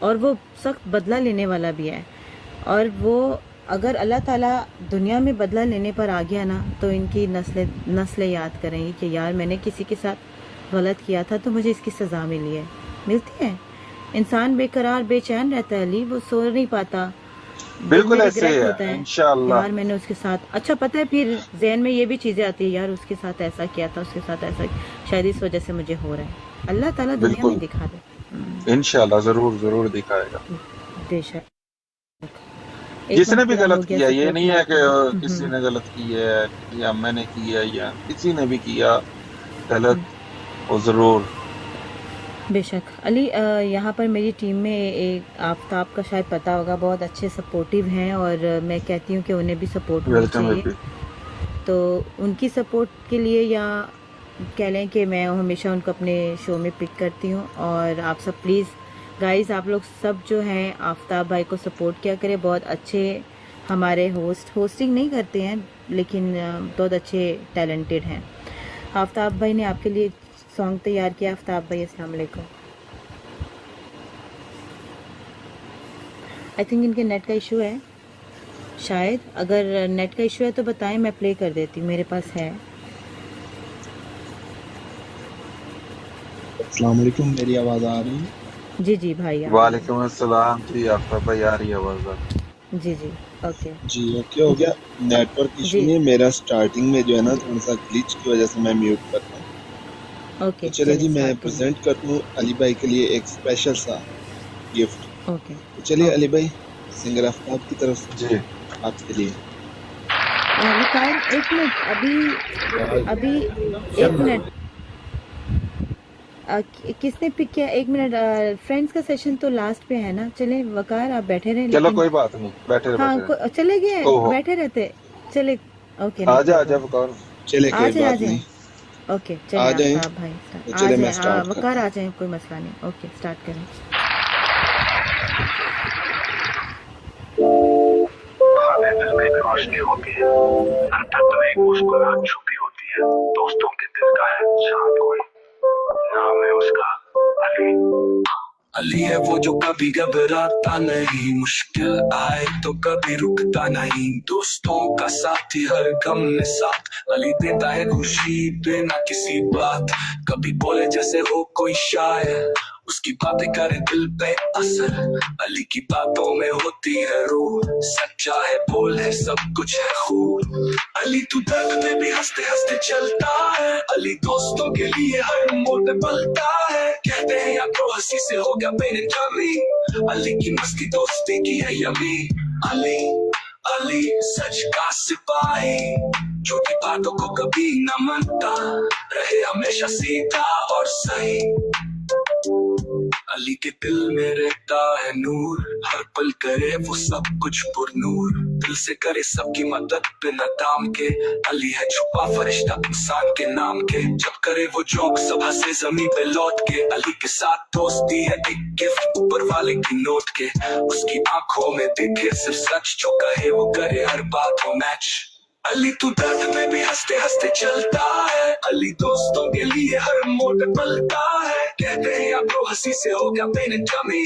और वो सख्त बदला लेने वाला भी है। और वो अगर अल्लाह ताला दुनिया में बदला लेने पर आ गया ना, तो इनकी नस्लें याद करेंगी कि यार मैंने किसी के साथ गलत किया था तो मुझे इसकी सज़ा मिलती है। इंसान बेकरार बेचैन रहता है अली, वो सो नहीं पाता, दिल बिल्कुल में ऐसे ही रिग्रेट है होता है, इंशाअल्लाह। यार मैंने उसके साथ, अच्छा पता है फिर जहन में ये भी चीज़ें आती है, यार उसके साथ ऐसा किया था, उसके साथ ऐसा, शायद इस वजह से मुझे हो रहा है। अल्लाह ताला दुनिया में बिल्कुल दिखा दे। इंशाअल्लाह जरूर जरूर दिखाएगा। बेशक। एक माह जिसने भी पूरा हो गलत गया किया, ये सपोर्ट नहीं है कि करते हुए। किसी ने गलत की है या मैंने किया या किसी ने भी किया गलत, वो जरूर। बेशक अली, यहाँ पर मेरी टीम में एक आफ्ताब का शायद पता होगा, बहुत अच्छे सपोर्टिव हैं, और मैं कहती हूँ कि उन्हें भी सपोर्ट होनी वेलकम चाहिए। बेबी। तो उनकी सपोर्ट के लिए, या कह लें कि मैं हमेशा उनको अपने शो में पिक करती हूँ। और आप सब प्लीज़ गाइस, आप लोग सब जो हैं आफ्ताब भाई को सपोर्ट किया करें, बहुत अच्छे हमारे होस्टिंग नहीं करते हैं लेकिन बहुत अच्छे टैलेंटेड हैं। आफ्ताब भाई ने आपके लिए सॉन्ग तैयार किया। आफ्ताब भाई अस्सलाम वालेकुम। आई थिंक इनके नेट का इशू है शायद, अगर नेट का इशू है तो बताएं, मैं प्ले कर देती हूँ, मेरे पास है। अस्सलाम वालेकुम, मेरी आवाज़ आ रही है? जी जी भाई, आप वालेकुम अस्सलाम जी, आपका भाई आ रही है आवाज़। जी जी ओके जी ओके हो गया। नेटवर्क इशू जी नहीं है मेरा, स्टार्टिंग में जो है ना थोड़ा सा ग्लिच की वजह से मैं म्यूट करता हूँ। ओके, तो चलिए चलिए जी, मैं स्टार्ट करें। प्रेजेंट करता हूँ अली भाई के लिए एक स्पेशल सा गिफ्ट। ओके तो चलिए अली ओके। भाई, सिंगर आफ्ताब की तरफ से जी आपके लिए। वकार एक मिनट, अभी एक मिनट, किसने पिक किया? एक मिनट, फ्रेंड्स का सेशन तो लास्ट पे है ना, चले वकार आप बैठे रहे, चलो लेकिन कोई बात नहीं, बैठे हाँ बैठे। चले गए, ओहो, बैठे रहते, चले। ओके नो आजा आजा प्रॉब्लम, बकौर। चले आ कोई जाए आ बात जाए। नहीं, ओके आ चले जाए। आफ्ताब भाई, तो आ चले मैं जाए, स्टार्ट वकार करता आ हूँ। जाए, कोई मसला नहीं। ओके स्टार्ट करें। हर दिल में एक रोशनी होती है, हर दर्द में एक मुस्कुराहट छुपी होती है। दोस्तों के दिल का है चांद कोई, नाम है उसका अली। अली है वो जो कभी घबराता नहीं, मुश्किल आए तो कभी रुकता नहीं। दोस्तों का साथी हर गम में साथ, अली देता है खुशी बिना किसी बात। कभी बोले जैसे हो कोई शायर, उसकी बातें करे दिल पे असर। अली की बातों में होती है रूह, सच्चा है बोल है सब कुछ है खूब। अली तू दर्द में भी हंसते हंसते चलता है, अली दोस्तों के लिए हर मोड़ पे पलता है। कहते हैं या तो हंसी से हो गया बेनकामी, अली की मस्ती दोस्ती की है यमी। अली अली सच का सिपाही, झूठी बातों को कभी न मानता, रहे हमेशा सीधा और सही। अली के दिल में रहता है नूर, हर पल करे वो सब कुछ पुरनूर। दिल से करे सबकी मदद बिना दाम के, अली है छुपा फरिश्ता इंसान के नाम के। जब करे वो जोक सब हंसे जमीन पे लौट के, अली के साथ दोस्ती है एक गिफ्ट ऊपर वाले की नोट के। उसकी आंखों में दिखे सिर्फ सच, जो कहे वो करे हर बात हो मैच। अली तू दर्द में भी हंसते हंसते चलता है, अली दोस्तों के लिए हर मोड़ पे पलता है। कहते हैं अब तो हंसी से हो गया बेनकामी,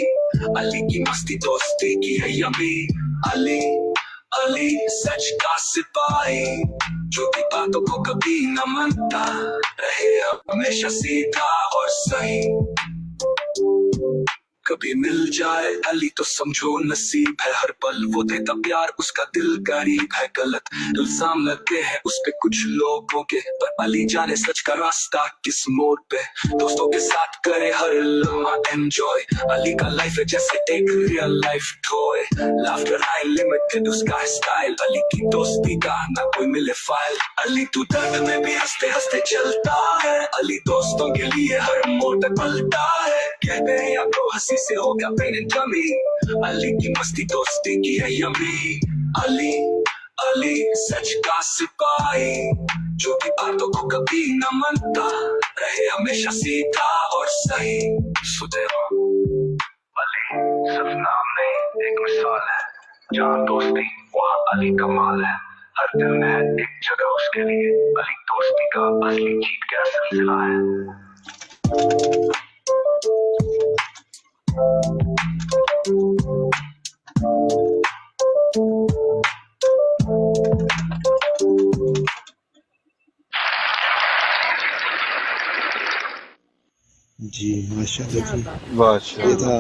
अली की मस्ती दोस्ती की है यमी। अली अली सच का सिपाही, जो भी बातों को कभी न मानता, रहे हमेशा सीधा और सही। कभी मिल जाए अली तो समझो नसीब है, हर पल वो देता प्यार उसका दिल करीब है। गलत इल्जाम लगते हैं उस पे कुछ लोगों के, पर अली जाने सच का रास्ता किस मोड़ पे। दोस्तों के साथ करे हर लम्हा एंजॉय, अली का लाइफ है जैसे एक real life toy. Laughter high limited उसका स्टाइल, अली की दोस्ती का ना कोई मिले फाइल। अली तू दर्द में भी हंसते हंसते चलता है, अली दोस्तों के लिए हर मोड़ पे पलता है। कहते हैं या तो हंसी से हो गया पेन एंड कमी, अली की मस्ती दोस्ती की है यमी। अली अली सच का सिपाही, जो भी बातों को कभी न मानता, रहे हमेशा सीधा और सही। सुनते हो अली सिर्फ नाम नहीं एक मिसाल है, जहाँ दोस्ती वहाँ अली कमाल है। हर दिल में है एक जगह उसके लिए, अली दोस्ती का असली जीत का सिलसिला है। जी माशाल्लाह क्या जी। बात बादशाह ये था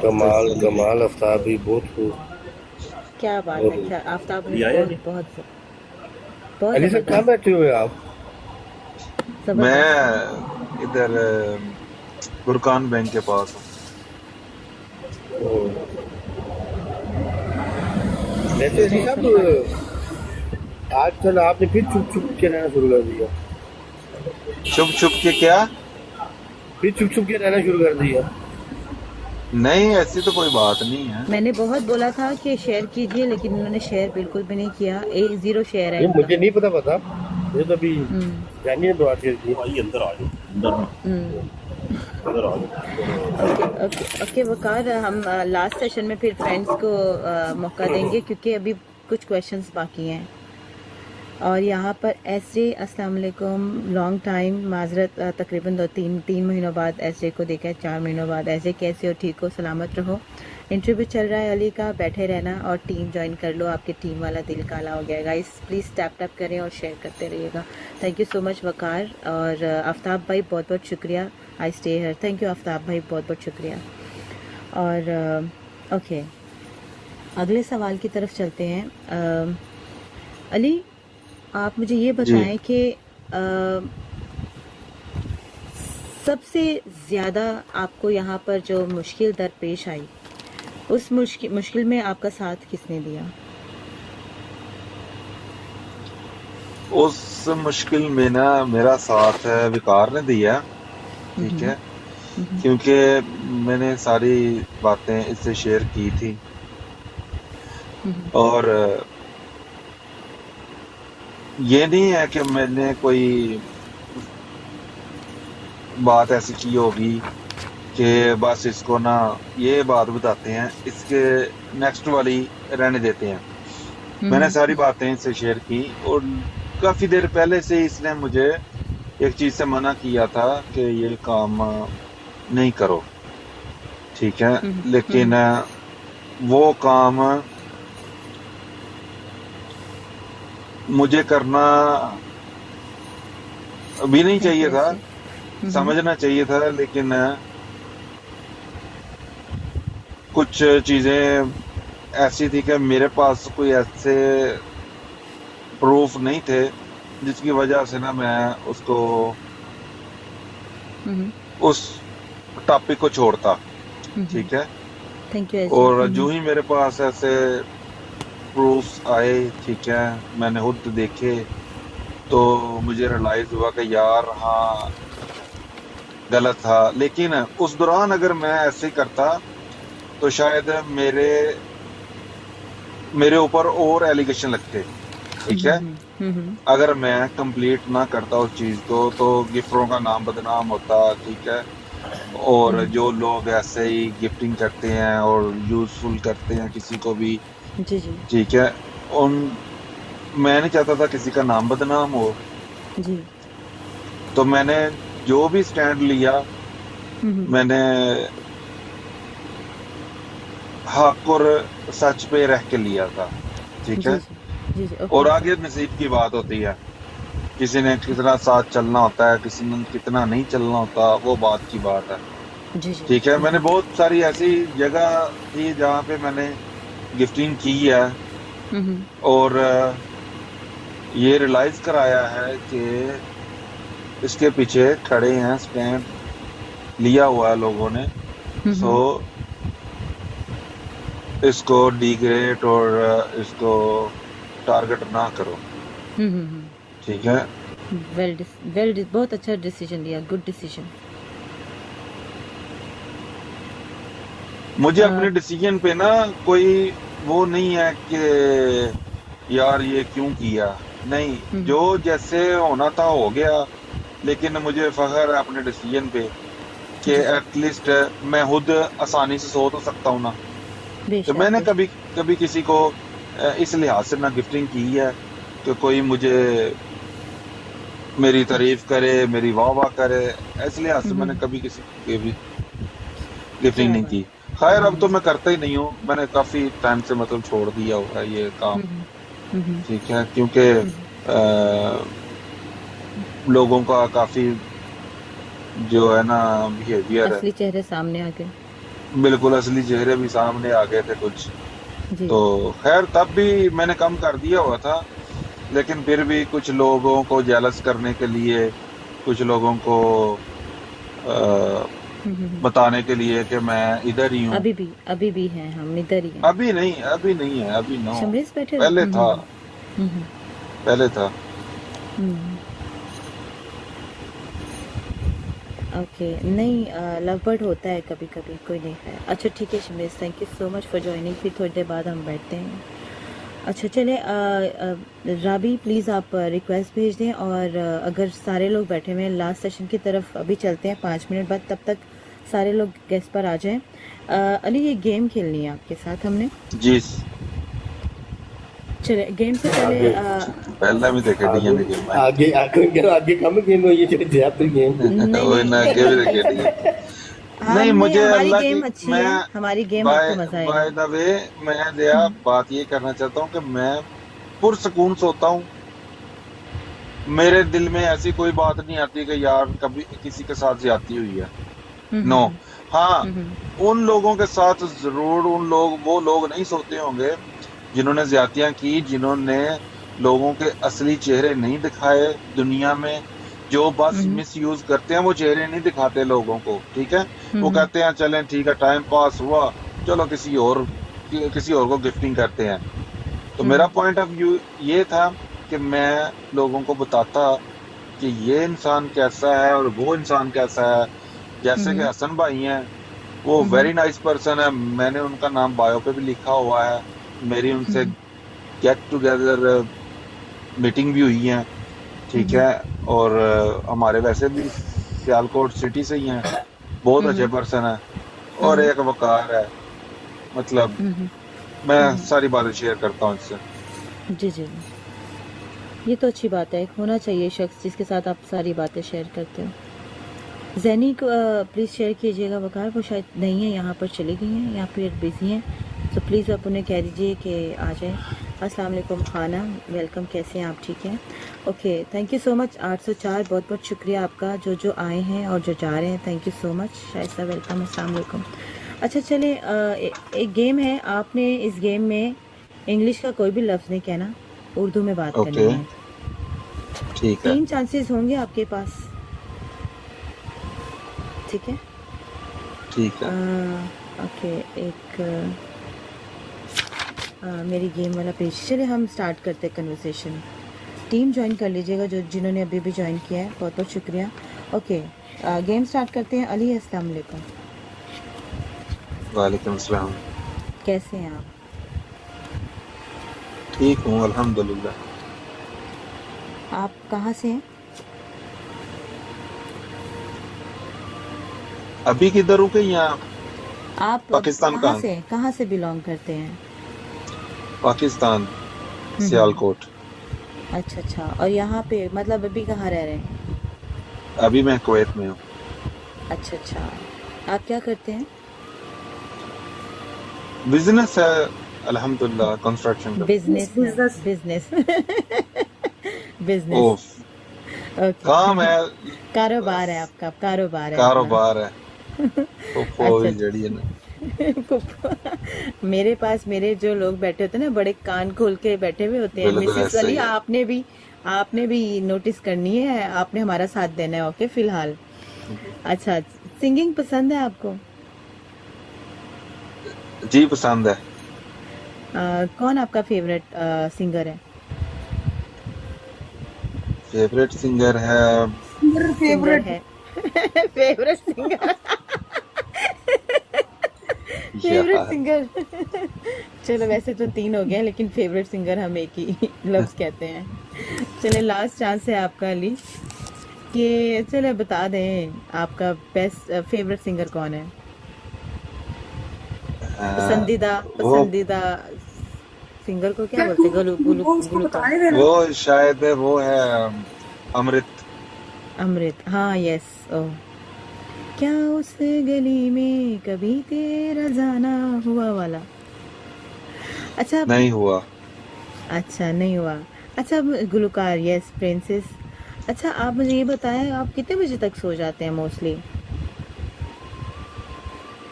कमाल कमाल आफ्ताब भी बहुत खूब। क्या बात है। क्या आफ्ताब ने आया बहुत जी? बहुत बहुत अली साहब कहाँ बैठे हुए आप? जबरदस्त। मैं इधर गुरकान बैंक के पास हूँ। वैसे अली साहब आजकल आपने फिर चुप चुप के रहना शुरू कर दिया। छुप छुप के क्या? फिर चुप चुप के रहना शुरू कर दिया। नहीं, ऐसी तो कोई बात नहीं है। मैंने बहुत बोला था कि शेयर कीजिए, लेकिन उन्होंने शेयर बिल्कुल भी नहीं किया। 0 शेयर है ये इनका। मुझे नहीं पता ये तो अभी हम्म, जानी ने बात कर दी। भाई अंदर आ जाओ, हम्म। अंदर आ जाओ। ओके वकार, हम लास्ट सेशन में फिर फ्रेंड्स को मौका देंगे, क्योंकि अभी कुछ क्वेश्चंस बाकी हैं। और यहाँ पर एसजे अस्सलाम वालेकुम, लॉन्ग टाइम माजरत, तकरीबन 3 महीनों बाद एसजे को देखा है, 4 महीनों बाद। एसजे कैसे हो? ठीक हो? सलामत रहो। इंटरव्यू चल रहा है अली का, बैठे रहना और टीम ज्वाइन कर लो। आपके टीम वाला दिल काला हो गया। गाइस प्लीज़ टैप करें और शेयर करते रहिएगा। थैंक यू सो मच वकार। और आफ्ताब भाई बहुत बहुत शुक्रिया। I stay here. Thank you Aftab भाई, बहुत बहुत शुक्रिया। और ओके, अगले सवाल की तरफ चलते हैं। अली, आप मुझे ये बताएं कि सबसे ज़्यादा आपको यहाँ पर जो मुश्किल दरपेश आई, उस मुश्किल में आपका साथ किसने दिया? उस मुश्किल में ना मेरा साथ विकार ने दिया, ठीक है, क्योंकि मैंने सारी बातें इससे शेयर की थी। और ये नहीं है कि मैंने कोई बात ऐसी की होगी कि बस इसको ना ये बात बताते हैं, इसके नेक्स्ट वाली रहने देते हैं। मैंने सारी बातें इससे शेयर की, और काफी देर पहले से इसने मुझे एक चीज से मना किया था कि ये काम नहीं करो, ठीक है, लेकिन वो काम मुझे करना भी नहीं चाहिए था, समझना चाहिए था, लेकिन कुछ चीजें ऐसी थी कि मेरे पास कोई ऐसे प्रूफ नहीं थे जिसकी वजह से ना मैं उसको उस टॉपिक को छोड़ता, ठीक है। Thank you. और जो ही मेरे पास ऐसे प्रूफ्स आए, ठीक है, मैंने खुद देखे, तो मुझे रियलाइज हुआ कि यार हाँ गलत था। लेकिन उस दौरान अगर मैं ऐसे ही करता तो शायद मेरे ऊपर और एलिगेशन लगते, ठीक है। अगर मैं कंप्लीट ना करता उस चीज को तो गिफ्टरों का नाम बदनाम होता, ठीक है। और जो लोग ऐसे ही गिफ्टिंग करते हैं और यूजफुल करते हैं किसी को भी, जी जी ठीक है, मैं नहीं चाहता था किसी का नाम बदनाम हो। जी। तो मैंने जो भी स्टैंड लिया, मैंने हक और सच पे रह के लिया था, ठीक है। जी जी। और आगे नसीब की बात होती है, किसी ने कितना साथ चलना होता है, किसी ने कितना नहीं चलना होता, वो बात की बात है, जी जी। ठीक है। मैंने बहुत सारी ऐसी जगह थी जहाँ पे मैंने गिफ्टिंग की है, और ये रियलाइज कराया है कि इसके पीछे खड़े हैं, स्टैंड लिया हुआ है लोगों ने। सो इसको डिग्रेड और इसको टारगेट ना करो, ठीक है। बहुत अच्छा डिसीजन लिया, गुड डिसीजन। मुझे अपने डिसीजन पे ना कोई वो नहीं है कि यार ये क्यों किया, नहीं, जो जैसे होना था हो गया। लेकिन मुझे फख्र है अपने डिसीजन पे कि एटलीस्ट मैं खुद आसानी से सो तो सकता हूँ ना। तो मैंने कभी किसी को इस लिहाज से ना गिफ्टिंग की है कि कोई मुझे मेरी तारीफ करे, मेरी वाह करे, इस लिहाज से मैंने कभी किसी की भी गिफ्टिंग नहीं की। खैर अब तो मैं करता ही नहीं हूँ, मैंने काफी टाइम से मतलब छोड़ दिया हुआ है ये काम, ठीक है, क्योंकि लोगों का काफी जो है ना बिहेवियर असली चेहरे सामने आ गए, बिल्कुल असली चेहरे भी सामने आ गए थे कुछ। तो खैर तब भी मैंने कम कर दिया हुआ था, लेकिन फिर भी कुछ लोगों को जेलस करने के लिए, कुछ लोगों को बताने के लिए कि मैं इधर ही हूँ। अभी भी हैं, हम इधर ही हैं। अभी नहीं है, अभी नो, शमरीज बैठे पहले था। ओके, नहीं लव बर्ड होता है कभी कभी, कोई नहीं है। अच्छा ठीक है शमरीज, thank you so much for joining. फिर थोड़ी देर बाद हम बैठते हैं। अच्छा चले, राबी प्लीज़ आप रिक्वेस्ट भेज दें, और अगर सारे लोग बैठे हुए हैं लास्ट सेशन की तरफ अभी चलते हैं 5 मिनट बाद, तब तक सारे लोग गेस्ट पर आ जाएं। अली ये गेम खेलनी है आपके साथ हमने जी। चले गेम से पहले पहला भी देखे डी ने गेम आगे कम गेम है ये जो ज्यादा गेम वो ना के भी देखे नहीं, मुझे अल्लाह की हमारी गेम आपको मजा आएगा। बाय द वे मैं दया बात ये करना चाहता हूँ कि मैं पुरसकून सोता हूँ, मेरे दिल में ऐसी कोई बात नहीं आती कि यार कभी किसी के साथ ज्यादती हुई है, नो। हाँ, उन लोगों के साथ जरूर वो लोग नहीं सोते होंगे जिन्होंने ज्यादतियां की, जिन्होंने लोगों के असली चेहरे नहीं दिखाए दुनिया में, जो बस मिस यूज करते हैं, वो चेहरे नहीं दिखाते लोगों को, ठीक है। वो कहते हैं चलें ठीक है टाइम पास हुआ, चलो किसी और को गिफ्टिंग करते हैं। तो मेरा पॉइंट ऑफ व्यू ये था कि मैं लोगों को बताता कि ये इंसान कैसा है और वो इंसान कैसा है। जैसे कि हसन भाई हैं, वो वेरी नाइस पर्सन है, मैंने उनका नाम बायो पे भी लिखा हुआ है, मेरी उनसे गेट टुगेदर मीटिंग भी हुई है, ठीक है। और हमारे वैसे भी सियालकोट सिटी से ही हैं, बहुत अच्छे पर्सन है, और एक वकार है, मतलब मैं सारी बातें शेयर करता हूँ इससे। जी, ये तो अच्छी बात है, होना चाहिए शख्स जिसके साथ आप सारी बातें शेयर करते हो। जैनी को प्लीज़ शेयर कीजिएगा, वकार वो शायद नहीं है यहाँ पर, चली गई हैं या फिर बिजी हैं, तो प्लीज़ आप उन्हें कह दीजिए कि आ जाए। अस्सलाम वालेकुम खाना, वेलकम, कैसे हैं आप, ठीक हैं? Okay, thank you so much 804, बहुत बहुत शुक्रिया आपका, जो आए हैं और जो जा रहे हैं, थैंक यू सो मच। शायद वेलकम, अस्सलाम वालेकुम। अच्छा चले, एक गेम है, आपने इस गेम में इंग्लिश का कोई भी लफ्ज़ नहीं कहना, उर्दू में बात करनी है, ठीक है। 3 चांसेस होंगे आपके पास, ठीक है? ठीक है। ओके, एक मेरी गेम वाला पेज, चलिए हम स्टार्ट करते हैं कन्वर्सेशन। टीम ज्वाइन कर लीजिएगा जिन्होंने अभी भी ज्वाइन किया है, बहुत बहुत शुक्रिया। ओके, गेम स्टार्ट करते हैं। अली अस्सलाम वालेकुम। वालेकुम अस्सलाम। कैसे हैं आप? ठीक हूँ अल्हम्दुलिल्लाह। आप कहाँ से हैं? अभी किधर रुके यहाँ? आप पाकिस्तान कहाँ से बिलोंग करते हैं? पाकिस्तान, सियालकोट। अच्छा, और यहाँ पे मतलब अभी कहाँ रह रहे हैं? अभी मैं कुवैत में हूँ। अच्छा, आप क्या करते हैं? बिजनेस है अल्हम्दुलिल्लाह, कंस्ट्रक्शन का बिजनेस ओके, काम है, कारोबार है आपका, कारोबार है। अच्छा, जड़ी है ना। मेरे पास मेरे जो लोग बैठे होते हैं ना, बड़े कान खोल के बैठे हुए होते हैं। मिसेस अली, आपने भी नोटिस करनी है, आपने हमारा साथ देना है, ओके फिलहाल। अच्छा, सिंगिंग पसंद है आपको? जी पसंद है। कौन आपका फेवरेट सिंगर है? फेवरेट सिंगर है सिंगर है फेवरेट सिंगर फेवरेट यार। सिंगर चलो वैसे तो 3 हो गया, लेकिन फेवरेट सिंगर हम एक ही लफ्ज कहते हैं। चले लास्ट चांस है आपका अली, कि चले बता दें आपका बेस्ट फेवरेट सिंगर कौन है? पसंदीदा सिंगर को क्या बोलते हैं? गुलकार। वो शायद वो है अमृत। हाँ यस। ओह, क्या उस गली में कभी तेरा जाना हुआ वाला? अच्छा नहीं हुआ। अच्छा नहीं हुआ। अच्छा अब गुलकार, यस प्रिंसेस। अच्छा आप मुझे ये बताएं, आप कितने बजे तक सो जाते हैं मोस्टली?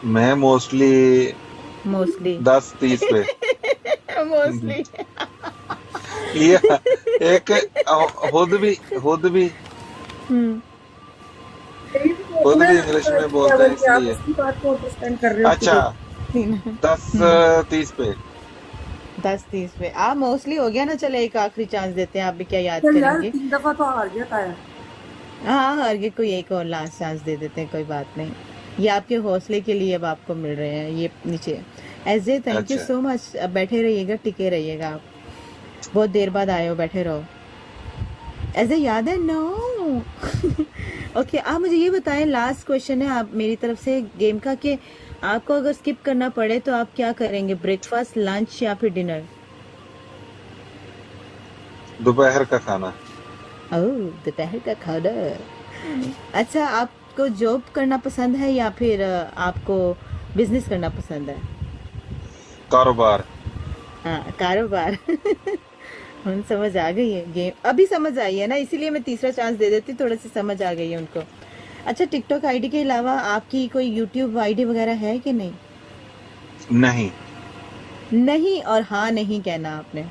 मैं मोस्टली 10:30 पे। मोस्टली ये एक खुद भी इंग्लिश में बोलते हैं इसलिए। अच्छा 10:30 पे। 10:30 पे आप मोस्टली हो गया ना। चले एक आखिरी चांस देते हैं, आप भी क्या याद करेंगे? 3 दफा तो हार गया था। हाँ हार गए, कोई एक और लास्ट चांस दे देते हैं, कोई बात नहीं। ये आपके हौसले के लिए अब आपको मिल रहे हैं ये नीचे। एजे थैंक यू सो मच। अब बैठे रहिएगा, टिके रहिएगा, आप बहुत देर बाद आए हो, बैठे रहो। एजे याद है? नो ओके आप मुझे ये बताएं, लास्ट क्वेश्चन है आप मेरी तरफ से गेम का, कि आपको अगर स्किप करना पड़े तो आप क्या करेंगे? ब्रेकफास्ट, लंच या फिर डिनर? दोपहर का खाना। ओह दोपहर का खाना। अच्छा आपको जॉब करना पसंद है या फिर आपको बिजनेस करना पसंद है? कारोबार। हाँ कारोबार हम समझ आ गई है गेम, अभी समझ आई है ना, इसीलिए मैं तीसरा चांस दे देती, थोड़ा सी समझ आ गई है उनको। अच्छा टिकटॉक आईडी के अलावा आपकी कोई यूट्यूब आईडी वगैरह है कि नहीं? नहीं और हाँ नहीं कहना आपने।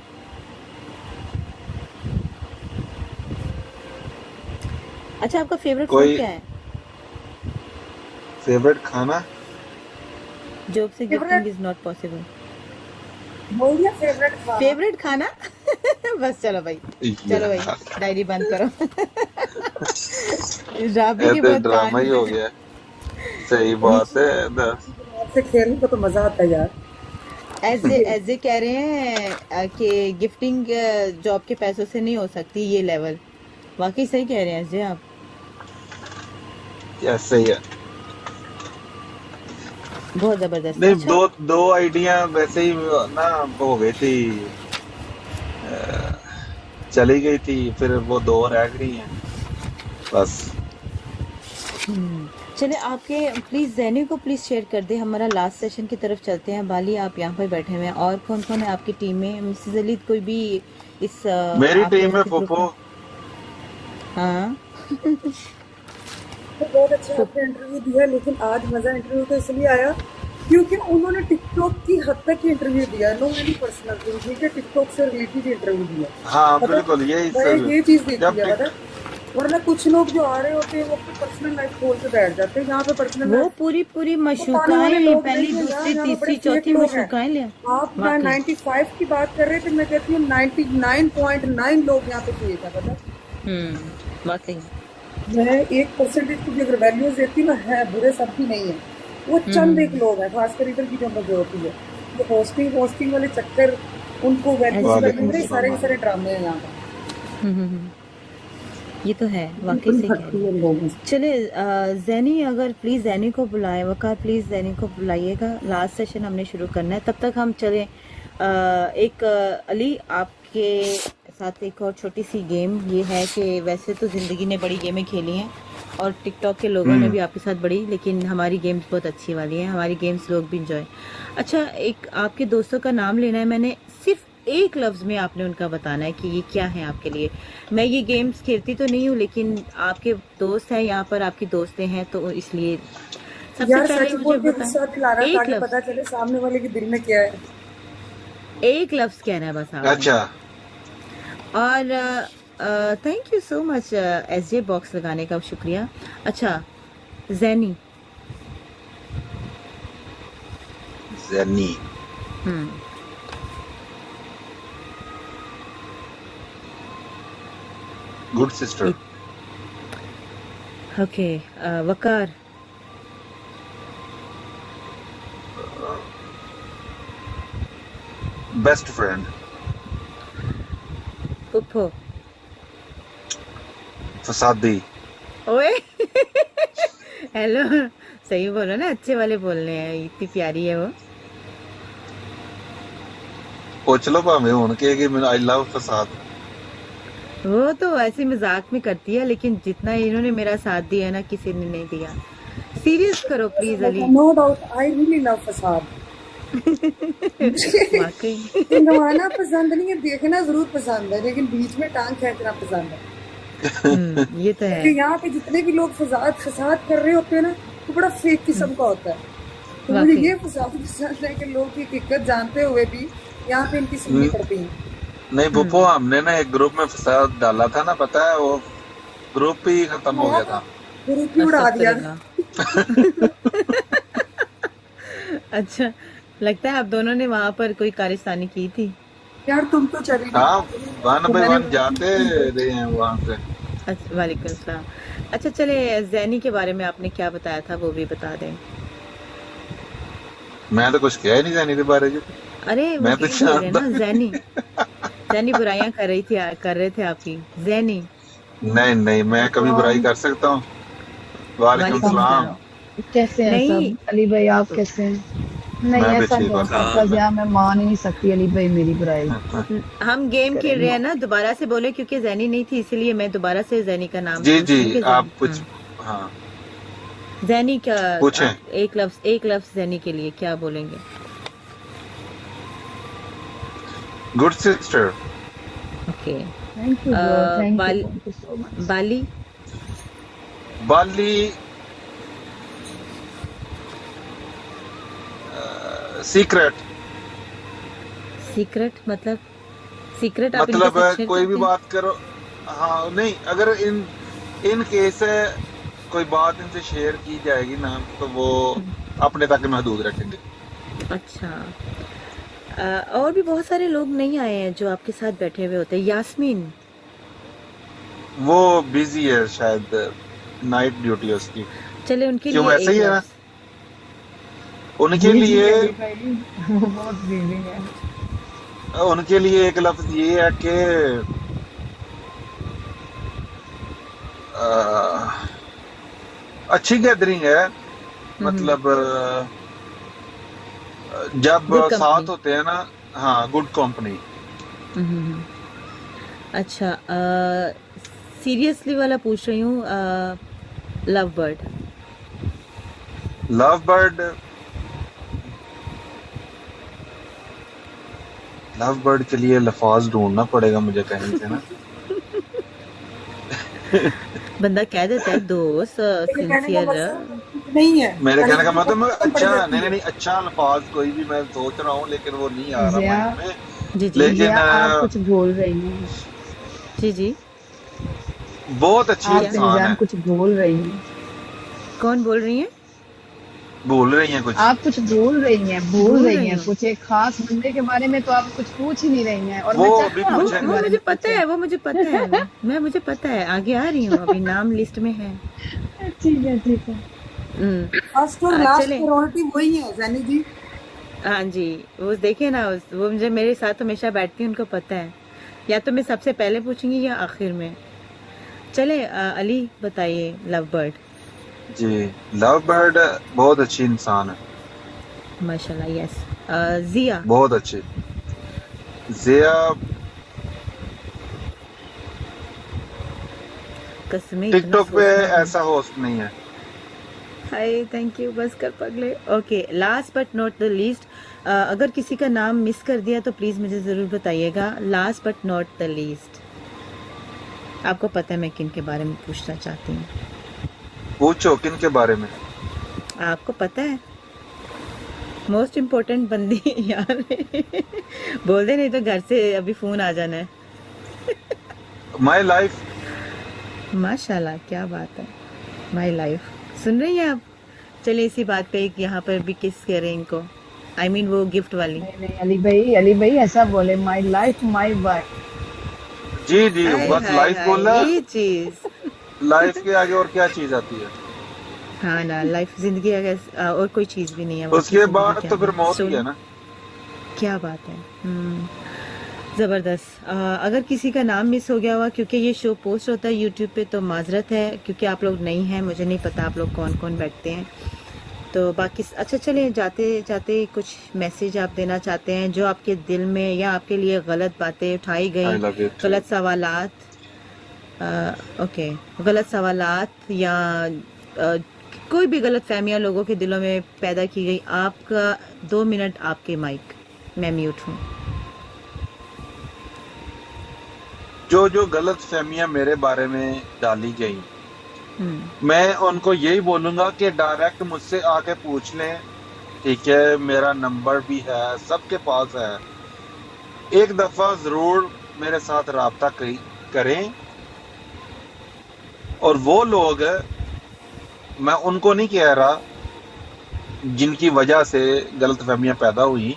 अच्छा आपका फेवरेट फूड क्या है? फेवरेट खाना? जॉब से gifting is not possible. Favourite खाना बस चलो भाई डायरी बंद करो राबी की बहुत ड्रामा ही हो गया। सही बात है। खेलने को तो मजा आता है यार। ऐसे कह रहे हैं कि गिफ्टिंग जॉब के पैसों से नहीं हो सकती ये लेवल। वाकई सही कह रहे हैं ऐसे आप। सही है। बहुत जबरदस्त। नहीं अच्छा? दो आइडिया वैसे ही ना हो गई थी, चली गई थी, फिर वो 2 रह गई हैं बस। चले आपके प्लीज ज़ैनी को प्लीज शेयर कर दे, हमारा लास्ट सेशन की तरफ चलते हैं। बाली आप यहाँ पर बैठे हुए हैं, और कौन कौन है आपकी टीम में? मिसेस अली कोई भी इस मेरी टीम में फुफो। हाँ तो बहुत अच्छा आपने इंटरव्यू दिया, लेकिन आज मजा इंटरव्यू तो इसलिए आया क्योंकि उन्होंने टिकटॉक की हद तक ही इंटरव्यू दिया, नो एनी पर्सनल थिंग, ठीक है, टिकटॉक से रिलेटेड इंटरव्यू दिया। हाँ बिल्कुल ये चीज देखी है पता, वरना कुछ लोग जो आ रहे होते हैं वो अपनी पर्सनल लाइफ खोल के बैठ जाते हैं। यहाँ पे पर्सनल वो पूरी मशूकाएं, पहली दूसरी तीसरी चौथी मशूकाएं ले। आप 95 की बात कर रहे थे, मैं कहती हूँ 99.9 लोग यहाँ पे फेक है पता। वाकई मैं 1% की अगर वैल्यूज देती हूँ ना, है बुरे सब भी नहीं है, वो चंद एक लोग हैं, खासकर इधर की जो होती है वो होस्टिंग वाले चक्कर, उनको वैल्यूज सारे ड्रामे हैं यहाँ पर। ये तो है वाकई से कह। चले ज़ैनी अगर प्लीज़ ज़ैनी को बुलाए, वकार प्लीज़ ज़ैनी को बुलाइएगा, लास्ट सेशन हमने शुरू करना है। तब तक हम चले एक अली आपके साथ एक और छोटी सी गेम ये है कि वैसे तो ज़िंदगी ने बड़ी गेमें खेली हैं और टिकटॉक के लोगों ने भी आपके साथ बड़ी, लेकिन हमारी गेम्स बहुत अच्छी वाली हैं, हमारी गेम्स लोग भी इंजॉय। अच्छा एक आपके दोस्तों का नाम लेना है, मैंने सिर्फ एक लफ्ज में आपने उनका बताना है कि ये क्या है आपके लिए। मैं ये गेम्स खेलती तो नहीं हूँ, लेकिन आपके दोस्त हैं यहाँ पर, आपकी दोस्तें हैं, तो इसलिए सबसे पहले मुझे बताएं एक लफ्ज, पता चले सामने वाले के दिल में क्या है। एक लफ्ज कहना है बस आप। अच्छा और thank you so much SJ box लगाने का शुक्रिया। अच्छा Zaini. Good sister. Okay, Waqar, best friend. Puppo, फसादी। ओए हेलो, सही बोलो ना, अच्छे वाले बोलने हैं, इतनी प्यारी है वो। पूछ लो भावे हुन कि मैं आई लव फसाद। वो तो ऐसे मजाक में करती है, लेकिन जितना इन्होंने मेरा साथ दिया ना, किसी ने नहीं दिया। सीरियस करो please Ali. No doubt I really love फसाद। वाकई नवाना पसंद नहीं है, देखना जरूर पसंद है, लेकिन बीच में टांग खींचना पसंद है। ये तो है। कि यहाँ पे जितने भी लोग फसाद कर रहे होते हैं ना, वो बड़ा फेक किस्म का होता है। तो मुझे ये फसाद पसंद है कि लोग की हकीकत जानते हुए भी यहाँ पे इनकी सुननी पड़ती है। नहीं पुप्पो, हमने ना एक ग्रुप में फसाद डाला था ना, पता है वो ग्रुप ही खत्म हो गया था। ग्रुप ही उड़ा दिया। अच्छा, लगता है आप दोनों ने वहाँ पर कोई कारस्तानी की थी। यार तुम तो चली गई। हाँ, 1 by 1 जाते रहे हैं वहाँ से। अच्छा, वालेकुम सलाम। अच्छा चले, जैनी के बारे में आपने क्या बताया था वो भी बता दें। मैं तो कुछ किया ही नहीं जैनी के बारे में। अरे मैं वो तो बोल रहे ना, जानता। जैनी बुराइयां कर रहे थे आपकी। जैनी नहीं, मैं कभी बुराई कर सकता हूँ? वालेकुम सलाम। कैसे हैं नहीं। सब? अली भाई आप कैसे हैं? नहीं मैं भी ऐसा ठीक नहीं हो हूँ। सकता जहाँ मैं मान ही नहीं सकती अली भाई मेरी बुराई। हम गेम खेल रहे हैं ना, दोबारा से बोले, क्योंकि जैनी नहीं थी इसीलिए मैं दोबारा से जैनी का नाम जी पूछ रही हूँ कि आप जैनी- कुछ हाँ जैनी क्या, पूछें। आप एक लफ्ज जैनी के लिए क्या बोलेंगे? Good sister. Okay, thank you बाल- thank you so much. Bali, Bali secret. Secret मतलब सीक्रेट आप मतलब इनके साथ शेयर कोई भी करते हैं? बात करो। हाँ नहीं, अगर इन केस कोई बात इनसे शेयर की जाएगी ना, तो वो अपने तक महदूद रखेंगे। अच्छा, और भी बहुत सारे लोग नहीं आए हैं जो आपके साथ बैठे हुए होते हैं। यास्मीन, वो बिजी है शायद, नाइट ड्यूटी है उसकी। चले उनके क्यों, लिए ऐसे ही एक है ना? लफ्ज। उनके लिए वो बहुत बिजी है। उनके लिए एक लफ्ज ये है कि अच्छी गैदरिंग है। मतलब जब Good company. साथ होते हैं ना, हाँ गुड कंपनी। हम्म। अच्छा, सीरियसली वाला पूछ रही हूँ, लव बर्ड। लव बर्ड के लिए लफाज ढूंढना पड़ेगा मुझे कहीं से ना। बंदा कह देता है दोस्त, मेरे कहने का सिंसियर। मतलब नहीं है। मेरे कहने का मतलब अच्छा, नहीं अच्छा अल्फाज कोई भी मैं सोच रहा हूँ, लेकिन वो नहीं आ रहा जिया, माइंड में। जी जी लेकिन जिया, आप कुछ भूल रही हैं। जी जी, बहुत अच्छी आप इंसान इंसान है। कुछ भूल रही हैं। कौन बोल रही है? भूल रही हैं कुछ। आप कुछ भूल रही हैं, भूल भूल रही रही हैं हूँ। कुछ एक खास बंदे के बारे में, तो आप कुछ पूछ ही नहीं रही हैं। और वो मैं अभी चाहता हूँ पूछेंगे। आपके वो बारे मुझे में पता पूछें। है, वो मुझे पता है, मुझे पता है, आगे आ रही हूँ, अभी नाम लिस्ट में है। ठीक है ठीक है। फर्स्ट और लास्ट चले। प्रायोरिटी वही है जैनी जी। हाँ जी, वो देखे ना, वो मुझे मेरे साथ हमेशा बैठती है, उनको पता है, या तो मैं सबसे पहले पूछूंगी या आखिर में। चले, अली बताइए लव बर्ड। जी, लव बर्ड बहुत अच्छी इंसान है, माशाल्लाह। यस, जिया। बहुत अच्छी। जिया कसमें टिकटॉक पे ऐसा होस्ट नहीं है। हाय, थैंक यू, बस कर पगले। Okay, last but not the least, अगर किसी का नाम मिस कर दिया तो प्लीज मुझे जरूर बताइएगा। Last but not the least, आपको पता है मैं किन के बारे में पूछना चाहती हूँ? पूछो किन के बारे में। आपको पता है, मोस्ट इम्पोर्टेंट बंदी यार। बोल दे, नहीं तो घर से अभी फोन आ जाना है। My life. माशाल्लाह, क्या बात है, माई लाइफ। सुन रही हैं आप? चलिए इसी बात पे एक यहाँ पर भी किस करें इनको, I mean वो गिफ्ट वाली। नहीं नहीं अली भाई ऐसा बोले, माई लाइफ माई वाइफ। जी जी, हाय बस हाय लाइफ हाय, बोलना। ये चीज। लाइफ के आगे और क्या चीज आती है? हाँ ना, लाइफ जिंदगी अगर और कोई चीज भी नहीं है बाकी, उसके जिंदगी बाद क्या तो फिर है, मौत ही सुन है ना। क्या बात है। ज़बरदस्त। अगर किसी का नाम मिस हो गया हुआ, क्योंकि ये शो पोस्ट होता है यूट्यूब पे, तो माजरत है, क्योंकि आप लोग नहीं हैं, मुझे नहीं पता आप लोग कौन कौन बैठते हैं। तो बाकी अच्छा, चलिए जाते जाते कुछ मैसेज आप देना चाहते हैं जो आपके दिल में या आपके लिए गलत बातें उठाई गई, आई लव यू टू। गलत सवालात, ओके, गलत सवालात या कोई भी गलत फहमियाँ लोगों के दिलों में पैदा की गई, आपका 2 मिनट, आपके माइक, मैं म्यूट हूँ। जो जो गलत फहमियां मेरे बारे में डाली गई, मैं उनको यही बोलूंगा कि डायरेक्ट मुझसे आके पूछ लें, ठीक है? मेरा नंबर भी है, सबके पास है। एक दफा जरूर मेरे साथ राब्ता करें। और वो लोग, मैं उनको नहीं कह रहा जिनकी वजह से गलत फहमियां पैदा हुई,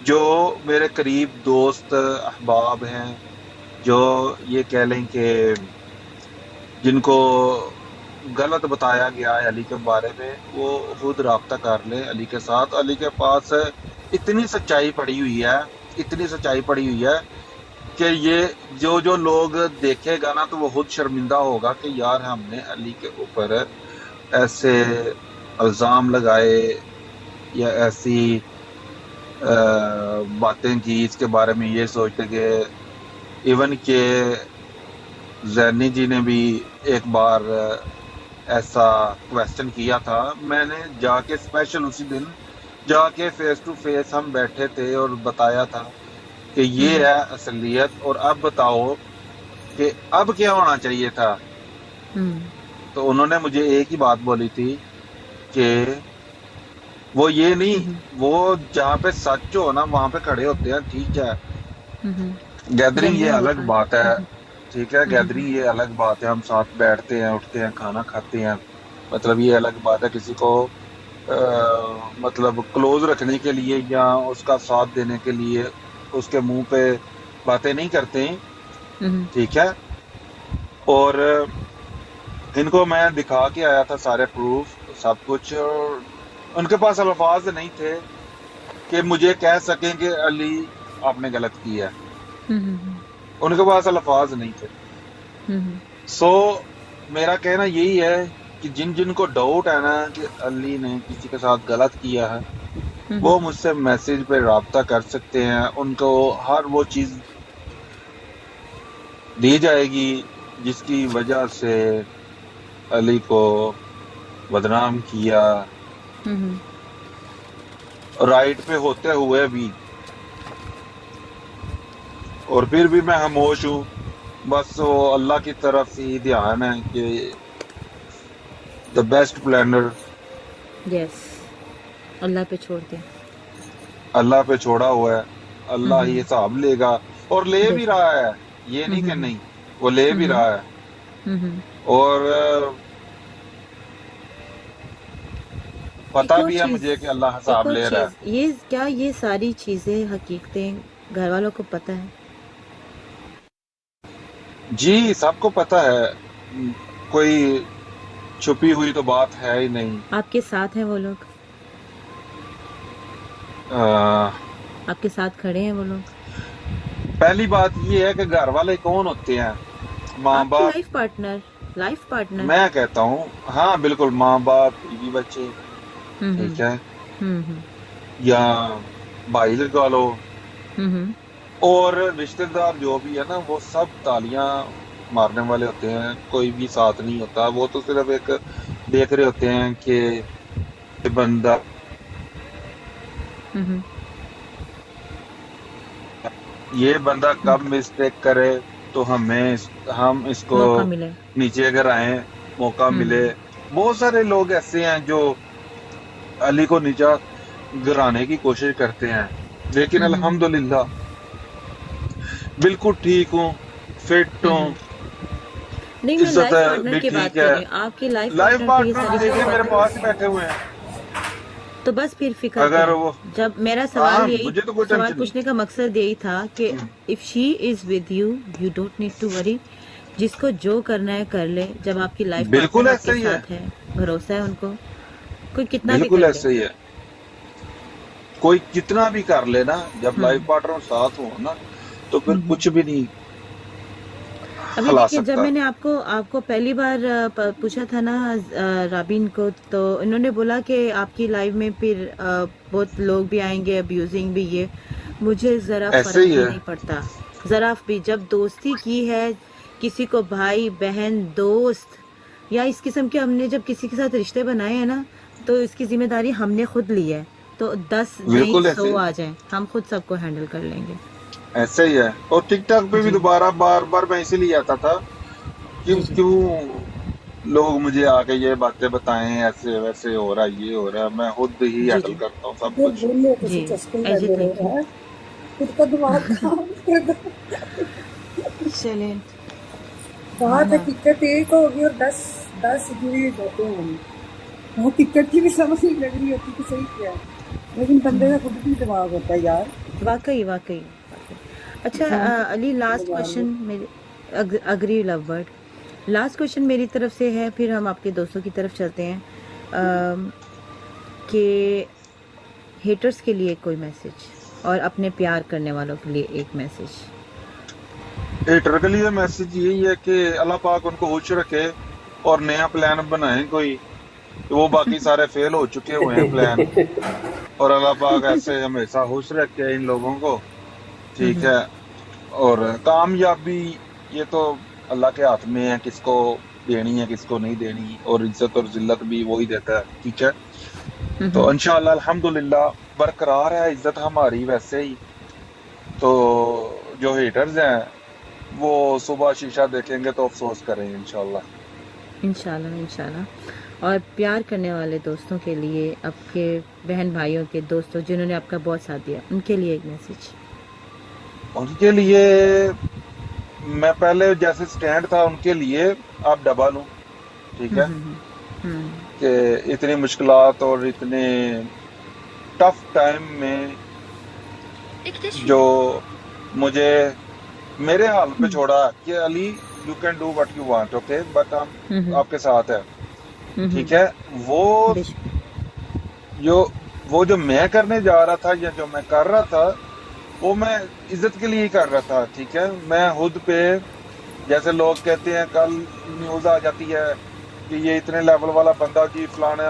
जो मेरे करीब दोस्त अहबाब हैं, जो ये कह लें कि जिनको गलत बताया गया है अली के बारे में, वो खुद राब्ता कर लें अली के साथ। अली के पास इतनी सच्चाई पड़ी हुई है, इतनी सच्चाई पड़ी हुई है कि ये जो जो लोग देखेगा ना, तो वो खुद शर्मिंदा होगा कि यार हमने अली के ऊपर ऐसे इल्ज़ाम लगाए या ऐसी बातें की, इसके बारे में ये सोचते कि इवन के जैनी जी ने भी एक बार ऐसा क्वेश्चन किया था। मैंने जाके स्पेशल उसी दिन जाके फेस टू फेस हम बैठे थे और बताया था कि ये है असलियत, और अब बताओ कि अब क्या होना चाहिए था। तो उन्होंने मुझे एक ही बात बोली थी कि वो ये नहीं, वो जहाँ पे सच हो ना वहां पे खड़े होते हैं, ठीक है? गैदरिंग ये अलग बात है, ठीक है? गैदरिंग ये अलग बात है, हम साथ बैठते हैं, उठते हैं, खाना खाते हैं, मतलब ये अलग बात है। किसी को मतलब क्लोज रखने के लिए या उसका साथ देने के लिए उसके मुंह पे बातें नहीं करते हैं, ठीक है? और इनको मैं दिखा के आया था सारे प्रूफ, सब कुछ। और उनके पास अल्फाज नहीं थे कि मुझे कह सकें कि अली आपने गलत किया है, उनके पास अल्फाज नहीं थे। सो मेरा कहना यही है कि जिन जिन को डाउट है ना कि अली ने किसी के साथ गलत किया है, वो मुझसे मैसेज पे राब्ता कर सकते हैं। उनको हर वो चीज दी जाएगी जिसकी वजह से अली को बदनाम किया, राइट पे होते हुए भी। और फिर भी मैं खामोश हूँ, बस वो अल्लाह की तरफ से ही ध्यान है कि द बेस्ट प्लानर, यस, अल्लाह पे छोड़ दे, अल्लाह पे छोड़ा हुआ है, अल्लाह ही हिसाब लेगा। और ले भी रहा है, ये नहीं कि नहीं, वो ले भी रहा है। और पता भी है मुझे कि अल्लाह हिसाब ले रहा है। ये क्या, ये सारी चीजें हकीकतें घर वालों को पता है? जी सबको पता है, कोई छुपी हुई तो बात है ही नहीं। आपके साथ हैं वो लोग? आपके साथ खड़े हैं वो लोग? पहली बात ये है कि घर वाले कौन होते हैं? माँ बाप, लाइफ पार्टनर, लाइफ पार्टनर मैं कहता हूँ। हाँ बिल्कुल, माँ बाप, बीवी बच्चे, ठीक है, या भाई लगा लो, और रिश्तेदार जो भी है ना, वो सब तालियां मारने वाले होते हैं, कोई भी साथ नहीं होता। वो तो सिर्फ एक देख रहे होते हैं कि बंदा ये बंदा कब मिस्टेक करे तो हम इसको नीचे अगर आए मौका मिले। बहुत सारे लोग ऐसे हैं जो अली को नीचा गिराने की कोशिश करते हैं, लेकिन अल्हम्दुलिल्लाह बिल्कुल ठीक हूँ, फिट हूँ, इज्जत भी ठीक है। आपकी लाइफ पार्टनर देखिए मेरे पास ही बैठे हुए हैं। तो बस फिर फिक्र अगर क्या? वो जब मेरा सवाल मुझे तो कोई सवाल टेंशन पूछने का मकसद यही था कि if she is with you you don't need to worry, जिसको जो करना है कर ले। जब आपकी लाइफ बिल्कुल पार्टनर ऐसा आपके ही है। साथ है, भरोसा है उनको, कोई कितना भी बिल्कुल कर ऐसे ही है, कोई कितना भी कर लेना, जब लाइफ पार्टनर साथ हो ना तो फिर कुछ भी नहीं अभी हिला देखिए, जब सकता। मैंने आपको पहली बार पूछा था ना राबिन को, तो इन्होंने बोला कि आपकी लाइफ में फिर बहुत लोग भी आएंगे, अब्यूजिंग भी। ये मुझे जरा ऐसे फर्क ही भी है। नहीं पड़ता, जरा भी। जब दोस्ती की है किसी को, भाई बहन दोस्त या इस किस्म के, हमने जब किसी के साथ रिश्ते बनाए हैं ना, तो इसकी जिम्मेदारी हमने खुद ली है। तो 10 बिल्कुल नहीं ऐसे 100 ही। आ जाए, हम खुद सबको हैंडल कर लेंगे। ऐसे ही है। और टिकटॉक पे भी दोबारा बार बार मैं इसीलिए आता था क्यों लोग मुझे आके ये बातें बताएं, ऐसे वैसे हो रहा है, ये हो रहा है, मैं खुद ही हैंडल करता हूँ सब कुछ। बोलिए किसी जी, चस्के ऐसे लगे thank you। हो, खुद का दिमाग काम कर दो। चलें, बात हकीकत एक होगी और 10 जुड़ी होते हैं। वो टिकट की भी समझ नहीं लग रही होती कि सही क्या है, लेकिन बंदे का खुद भी दिमाग होता है यार। वाकई। अच्छा अली, लास्ट क्वेश्चन मेरे, agree love bird, last question मेरी तरफ से है, फिर हम आपके दोस्तों की तरफ चलते हैं। कि हेटर्स के लिए कोई मैसेज और अपने प्यार करने वालों के लिए एक मैसेज। हेटर के लिए मैसेज यही है कि अल्लाह पाक उनको खुश रखे और नया प्लान बनाए कोई, वो बाकी सारे फेल हो चुके हुए हैं प्लान, और अल्लाह पाक ऐसे हमेशा खुश रखे इन लोगों को, ठीक है। और कामयाबी ये तो अल्लाह के हाथ में है, किसको देनी है किसको नहीं देनी, और इज्जत और जिल्लत भी वही देता है, ठीक है। तो इंशाअल्लाह अल्हम्दुलिल्लाह बरकरार है इज्जत हमारी वैसे ही। तो जो हेटर्स हैं वो सुबह शीशा देखेंगे तो अफसोस करेंगे इंशाल्लाह। और प्यार करने वाले दोस्तों के लिए, आपके बहन भाइयों के दोस्तों जिन्होंने आपका बहुत साथ दिया, उनके लिए एक मैसेज। उनके लिए मैं पहले जैसे स्टैंड था उनके लिए अब डबल हूँ, ठीक है। कि इतनी मुश्किलात और इतने टफ टाइम में जो मुझे मेरे हाल पे छोड़ा कि Ali you can do what you want, okay, but हम आपके साथ है, ठीक है। वो जो मैं करने जा रहा था या जो मैं कर रहा था वो मैं इज्जत के लिए ही कर रहा था, ठीक है। मैं खुद पे, जैसे लोग कहते हैं कल न्यूज आ जाती है कि ये इतने लेवल वाला बंदा जी फलाना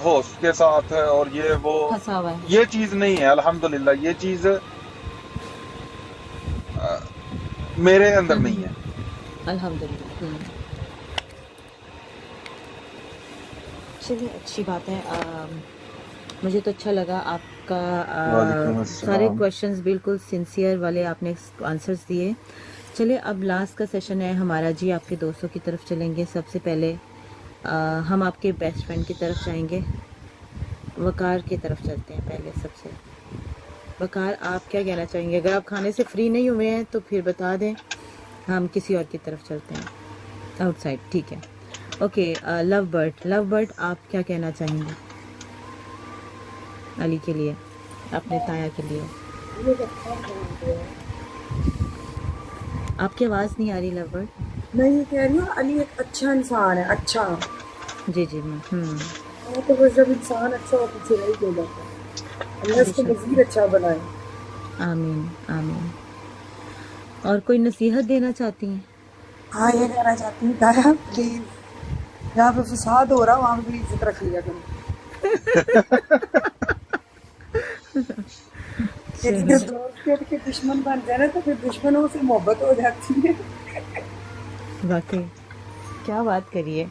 होस्ट के साथ है और ये वो, ये चीज नहीं है अल्हम्दुलिल्लाह, ये चीज मेरे अंदर नहीं है अल्हम्दुलिल्लाह। चलिए, अच्छी बात है। मुझे तो अच्छा लगा आपका सारे क्वेश्चंस बिल्कुल सिंसियर वाले आपने आंसर्स दिए। चलिए, अब लास्ट का सेशन है हमारा जी, आपके दोस्तों की तरफ चलेंगे। सबसे पहले हम आपके बेस्ट फ्रेंड की तरफ जाएंगे, वकार की तरफ चलते हैं पहले। सबसे वकार, आप क्या कहना चाहेंगे? अगर आप खाने से फ्री नहीं हुए हैं तो फिर बता दें, हम किसी और की तरफ चलते हैं आउटसाइड, ठीक है। ओके, लव बर्ड आप क्या कहना चाहेंगे अली के लिए, अपने ताया के लिए? आपकी आवाज़ नहीं आ रही लव बर्ड। मैं ये कह रही हूँ अली एक अच्छा इंसान है, अच्छा। जी मैम। तो बस जब इंसान अच्छा हो पीछे नहीं क्यों जाता, अल्लाह इसको मज़ीद अच्छा बनाए। आमीन। और कोई नसीहत देना चाहती हैं? हाँ, ये कहना चाहती हूँ ताया प्लीज, जहाँ पे फसाद हो रहा है वहाँ पे इज्जत रख लिया करो। दोस्त के दुश्मन बन जाए ना तो फिर दुश्मनों से मोहब्बत हो जाती है। वाकई, क्या बात करिए।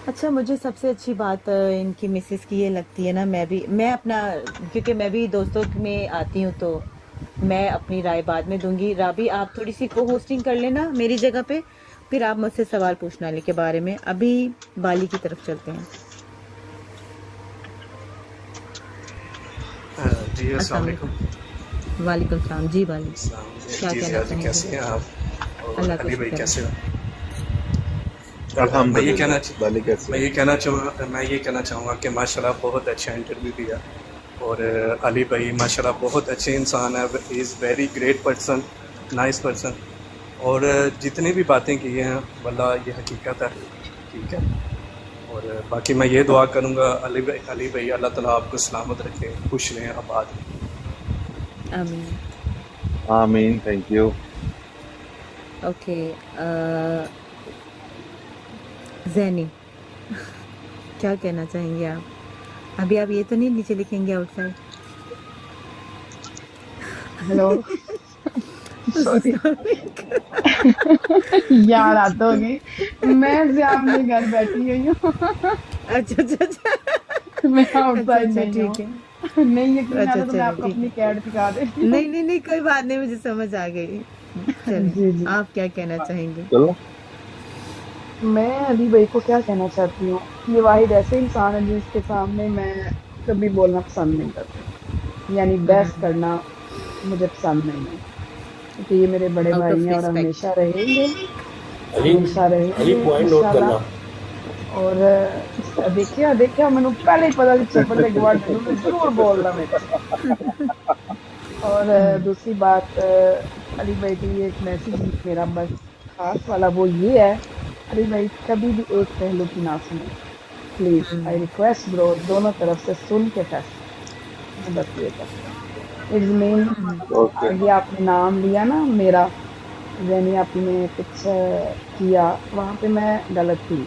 अच्छा, मुझे सबसे अच्छी बात इनकी मिसेस की ये लगती है ना, मैं अपना, क्योंकि मैं भी दोस्तों में आती हूँ तो मैं अपनी राय बाद में दूंगी। राबी, आप थोड़ी सी को होस्टिंग कर लेना मेरी जगह पे, फिर आप मुझसे सवाल पूछना अली के बारे में। अभी बाली की तरफ चलते हैं। जी अस्सलाम वालेकुम। वालेकुम सलाम जी बाली, क्या कहना चाहेंगे? कैसे हैं आप? अल्लाह अली भाई कैसे हो? अल्हम्दुलिल्लाह। बाली कैसी मैं है? ये कहना चाहूँगा कि माशाल्लाह बहुत अच्छा इंटरव्यू दिया। और अली भाई माशाल्लाह बहुत अच्छे इंसान है, is very great person, nice person. और जितनी भी बातें की हैं वल्लाह ये हकीकत है, ठीक है। और बाकी मैं ये दुआ करूँगा अली भाई अल्लाह ताला आपको सलामत रखे, खुश रहें, आबाद रहें। आमीन। आमीन, थैंक यू। ओके, जैनी क्या कहना चाहेंगे आप? अभी आप ये तो नहीं नीचे लिखेंगे आउटसाइड? हेलो सॉरी यार आता होगी, मैं से आपने घर बैठी हुई हूँ। अच्छा अच्छा अच्छा मैं अच्छा आउटसाइड अच्छा, नहीं ठीक हूँ। है। नहीं यकीन अच्छा आता तो मैं चलो आपको ठीक अपनी है। कैड दिखा देती हूँ। नहीं नहीं नहीं, कोई बात नहीं, मुझे समझ आ गई। चलिए, जी जी, आप क्या कहना चाहेंगे? चलो। मैं अली भाई को क्या कहना चाहती हूँ, ये वाहिद ऐसे इंसान है जिसके सामने मैं कभी बोलना पसंद नहीं करती, यानी बहस करना मुझे पसंद नहीं है, क्योंकि ये मेरे बड़े आउट भाई ऑफ हैं और रिस्पेक्ट। हमेशा रहेंगे, अली हमेशा अली रहेंगे पॉइंट नोट करना। इंशाल्लाह। और देखिया मैंने पहले ही पता चिपड़ने के बाद डड्डू ने जरूर बोलना मेरे से। और दूसरी बात, अली भाई के लिए एक मैसेज मेरा बस खास वाला वो ये है, अली भाई कभी भी एक पहलू की ना सुने प्लीज, आई रिक्वेस्ट ब्रो, दोनों तरफ से सुन के फैसला। मैं बस ये कहता इट्स मीन। ओके। आगे आपने नाम लिया ना मेरा, यानी आपने कुछ किया वहाँ पे मैं गलत थी,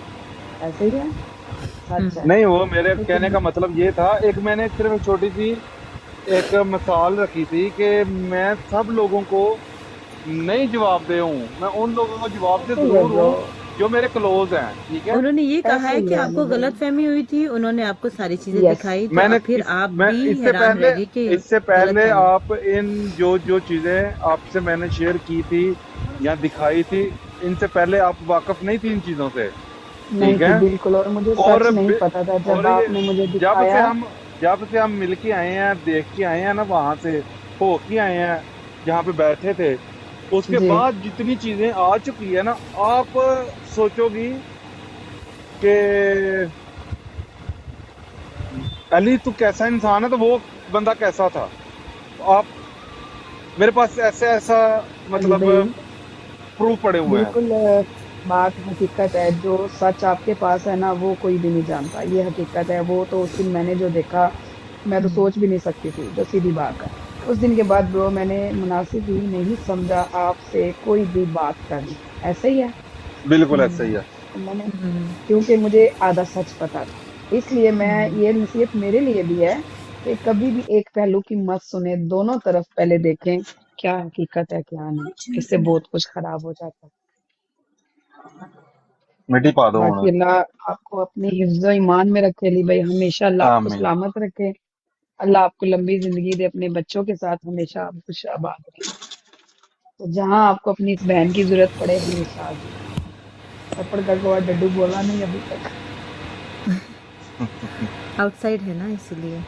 ऐसे ही है, सच है। नहीं, वो मेरे लेकिन कहने का मतलब ये था, एक मैंने सिर्फ एक छोटी सी एक मिसाल रखी थी कि मैं सब लोगों को नहीं जवाब दे हूँ, मैं उन लोगों को जवाब दे ऐसे ही है जरूर ब्रो, हूँ जो मेरे क्लोज हैं, ठीक है। उन्होंने ये कहा ऐसे है ही कि है आपको अली भाई। गलतफहमी हुई थी, उन्होंने आपको सारी चीजें यस दिखाई, तो मैंने अब फिर आप मैं भी हैरान रह गए कि इससे पहले गलतफहमी। आप इन जो जो चीजें आपसे मैंने शेयर की थी या दिखाई थी, इनसे पहले आप वाकिफ नहीं थी इन चीजों से, नहीं ठीक थी है। बिल्कुल, और मुझे और सच नहीं पता था जब और आपने मुझे दिखाया। जब से हम मिल के आए हैं, देख के आए हैं ना, वहां से हो के आए हैं जहाँ पे बैठे थे, उसके जी बाद जितनी चीजें आ चुकी है ना, आप सोचोगी कि अली तू कैसा इंसान है, तो वो बंदा कैसा था। आप मेरे पास ऐसा अली मतलब भाई प्रूफ पड़े हुए हैं। बिल्कुल, बात हकीकत है, जो सच आपके पास है ना वो कोई भी नहीं जानता, ये हकीकत है। वो तो उस दिन मैंने जो देखा मैं तो सोच भी नहीं सकती थी, जो सीधी बात है। उस दिन के बाद ब्रो मैंने मुनासिब ही नहीं समझा आपसे कोई भी बात करनी, ऐसे ही है। बिल्कुल ऐसा ही है। मैंने क्योंकि मुझे आधा सच पता था, इसलिए मैं ये नसीहत मेरे लिए भी है कि कभी भी एक पहलू की मत सुने, दोनों तरफ पहले देखें क्या हकीकत है क्या नहीं, इससे बहुत कुछ खराब हो जाता है। मिट्टी पा दो बाकी हूँ। अल्लाह आपको अपनी हिफ्ज़ ईमान में रखे अली भाई, हमेशा अल्लाह आपको आमीन। सलामत रखे, अल्लाह आपको लंबी जिंदगी दे, अपने बच्चों के साथ हमेशा आप खुश आबाद रहे। तो जहाँ आपको अपनी इस बहन की जरूरत पड़े हमेशा आ जाए। थप्पड़ का गवा डड्डू बोला नहीं अभी तक। आउटसाइड है ना, इसीलिए।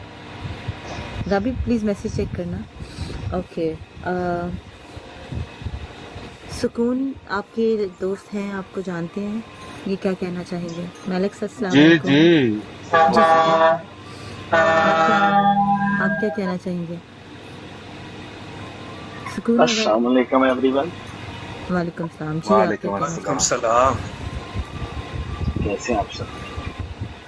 राबी प्लीज मैसेज चेक करना। ओके, सुकून आपके दोस्त हैं, आपको जानते हैं, ये क्या कहना चाहेंगे? मैलेक्स अस्सलाम जी वालेकुम। जी। जी सुकून, आप क्या कहना चाहेंगे? सुकून अगर अस्सलाम वालेकुम एवरीवन, वालेकुम सलाम जी, आप क्या वालेकुम कहना वालेकुम अस्सलाम। सलाम। कैसे हैं आप सब?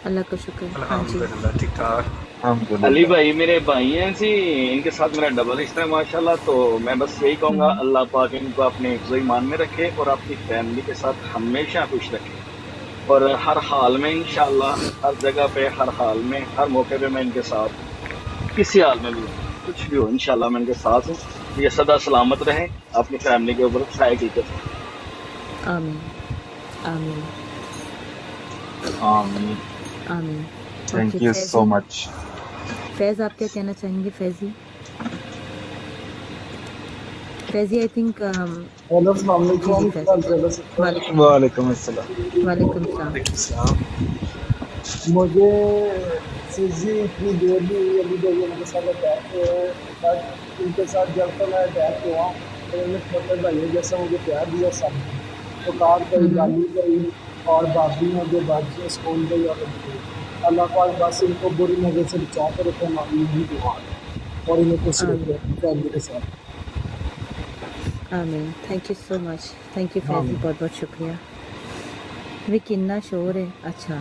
अल्लाह का शुक्र। हाँ जी, अल्हम्दुलिल्लाह ठीक ठाक। अली अल्हम्दुलिल्लाह। भाई मेरे भाई हैं जी, इनके साथ मेरा डबल रिश्ता है माशाल्लाह। तो मैं बस यही कहूँगा अल्लाह पाक इनको अपने हिफ्ज़ ईमान में रखे और अपनी फैमिली के साथ हमेशा खुश रखे, और हर हाल में इंशाल्लाह, हर जगह पे, हर हाल में, हर मौके पे मैं इनके साथ, किसी हाल में भी हो, कुछ भी हो, इंशाल्लाह मैं इनके साथ हूँ। ये सदा सलामत रहें, अपनी फैमिली के ऊपर ख्याल कीजिए। आमीन आमीन आमीन। आमीन। Thank okay you so Faizi, much. Faiz आप क्या कहना चाहेंगे? Faizi, Faizi I think hello अस्सलाम जी वालेकुम, जी क्या हाल फैज, चाल है सबका? वालेकुम वालेकुम अस्सलाम। वालेकुम सलाम। वालेकुम सलाम। मुझे फिजी इतनी देर भी हुई अभी तक उनके साथ अटैक हुए हैं, बट उनके साथ जब तक मैं अटैक हुआ तो उन्होंने छोटे भाइयों जैसा मुझे प्यार दिया, सब तो कार करी, गाली करी, और भाभी हैं जो बाजी स्कूल गई और अल्लाह पाक बस इनको बुरी नज़र से बचा कर रखे, हमारी यही दुआ है, और इन्हें खुश रखे फैमिली के साथ। आमीन। Thank you so much, thank you Faizi, आमीन। बहुत बहुत शुक्रिया। वे कितना शोर है। अच्छा